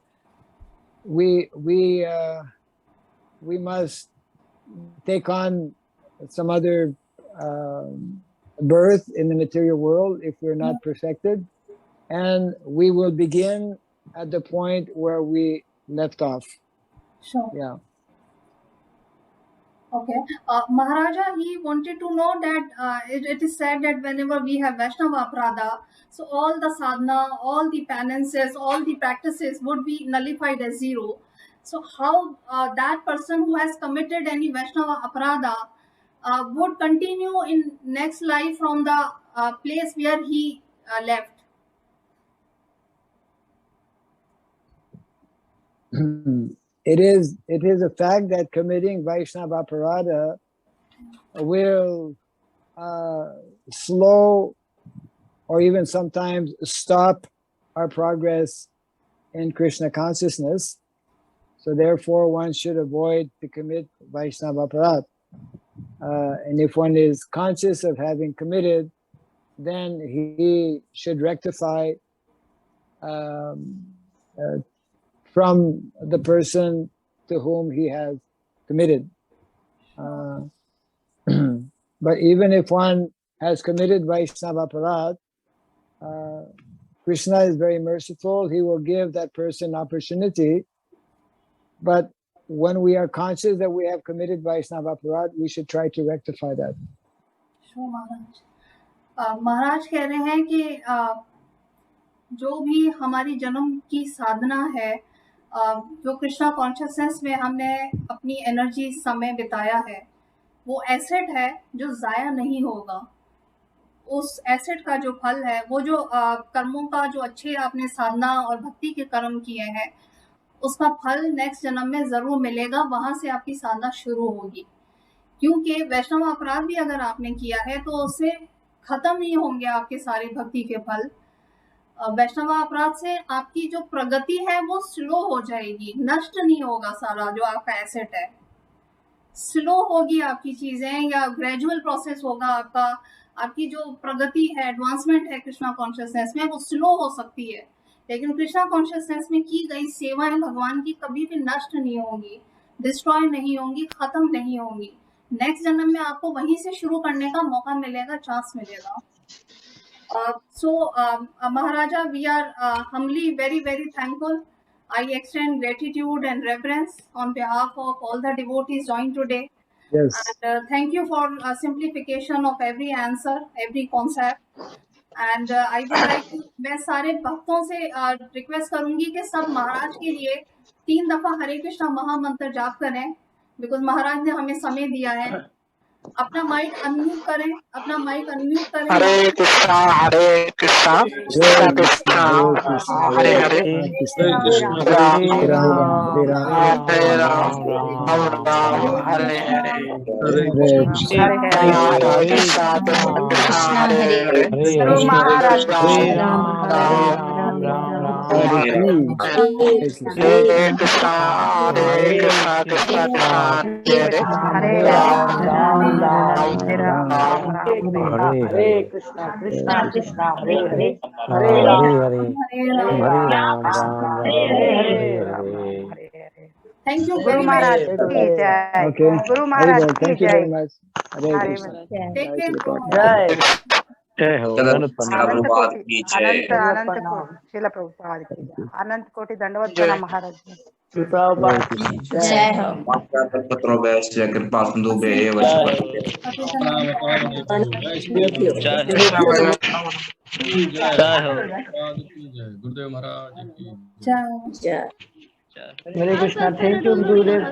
S4: We must take on some other birth in the material world if we're not perfected, and we will begin at the point where we left off.
S2: Sure.
S4: Yeah.
S2: Okay. Maharaja, he wanted to know that it is said that whenever we have Vaishnava Aparadha, so all the sadhana, all the penances, all the practices would be nullified as zero. So how that person who has committed any Vaishnava Aparadha would continue in next life from the place where he left?
S4: It is a fact that committing Vaishnava Aparadha will slow or even sometimes stop our progress in Krishna consciousness. So therefore, one should avoid to commit Vaishnava aparadha. And if one is conscious of having committed, then he should rectify from the person to whom he has committed. But even if one has committed Vaishnava aparadha, Krishna is very merciful. He will give that person opportunity. But when we are conscious that we have committed Vaishnava aparadha, we should try to rectify that.
S2: महाराज कह रहे हैं कि जो भी हमारी जन्म की साधना है, जो कृष्णा कॉन्शियसनेस में हमने अपनी एनर्जी समय बिताया है, वो एसेट है जो जाया नहीं होगा। उस एसेट का जो फल है, वो जो कर्मों का जो अच्छे आपने साधना और भक्ति के कर्म किए हैं, उसका फल नेक्स्ट जन्म में जरूर मिलेगा। वहां से आपकी साधना शुरू होगी, क्योंकि वैष्णव अपराध भी अगर आपने किया है तो उससे खत्म नहीं होंगे आपके सारे भक्ति के फल। वैष्णव अपराध से आपकी जो प्रगति है वो स्लो हो जाएगी, नष्ट नहीं होगा। सारा जो आपका एसेट है स्लो होगी आपकी चीजें, या ग्रेजुअल प्रोसेस होगा आपका। आपकी जो प्रगति है, एडवांसमेंट है कृष्णा कॉन्शियसनेस में, वो स्लो हो सकती है, लेकिन कृष्णा कॉन्शियसनेस में की गई सेवाएं भगवान की कभी भी नष्ट नहीं होंगी, डिस्ट्रॉय नहीं होंगी, खत्म नहीं होंगी। नेक्स्ट जन्म में आपको वहीं से शुरू करने का मौका मिलेगा, चांस मिलेगा। Maharaja, we are humbly very thankful. I extend gratitude and reverence on behalf of all the devotees joined today.
S4: Yes.
S2: And thank you for simplification of every answer, every concept. And I would like to, मैं सारे भक्तों से request करूंगी कि सब महाराज के लिए 3 दफा हरे कृष्णा महामंत्र जाप करें, बिकॉज महाराज ने हमें समय दिया है। अपना माइक अनम्यूट करें, अपना माइक अनम्यूट करें।
S3: हरे कृष्णा कृष्णा कृष्णा हरे हरे, राम राम हरे हरे, कृष्णा कृष्णा हरे हरे,
S6: गुरु महाराज
S3: राम राम हरे कृष्णा कृष्णा हरे हरे, राम राम
S8: हरे कृष्णा कृष्णा हरे हरे, हरे राम राम हरे हरे।
S2: थैंक यू
S6: गुरु महाराज की जय।
S4: Okay.
S6: गुरु महाराज की
S4: Thank you
S6: जय।
S4: very much. Hare
S6: Hare
S4: Krishna.
S2: Take care.
S8: जय जय हो।
S6: अनंत कोटि शिला प्रभुपाद की जय। अनंत कोटि दंडवत प्रणाम महाराज जी।
S8: प्रभुपाद की
S7: जय हो।
S5: कृपा सिंधु
S8: जय हो।
S10: गुरुदेव महाराज की
S2: जय।
S8: हरे कृष्णा। Thank you Gurudev.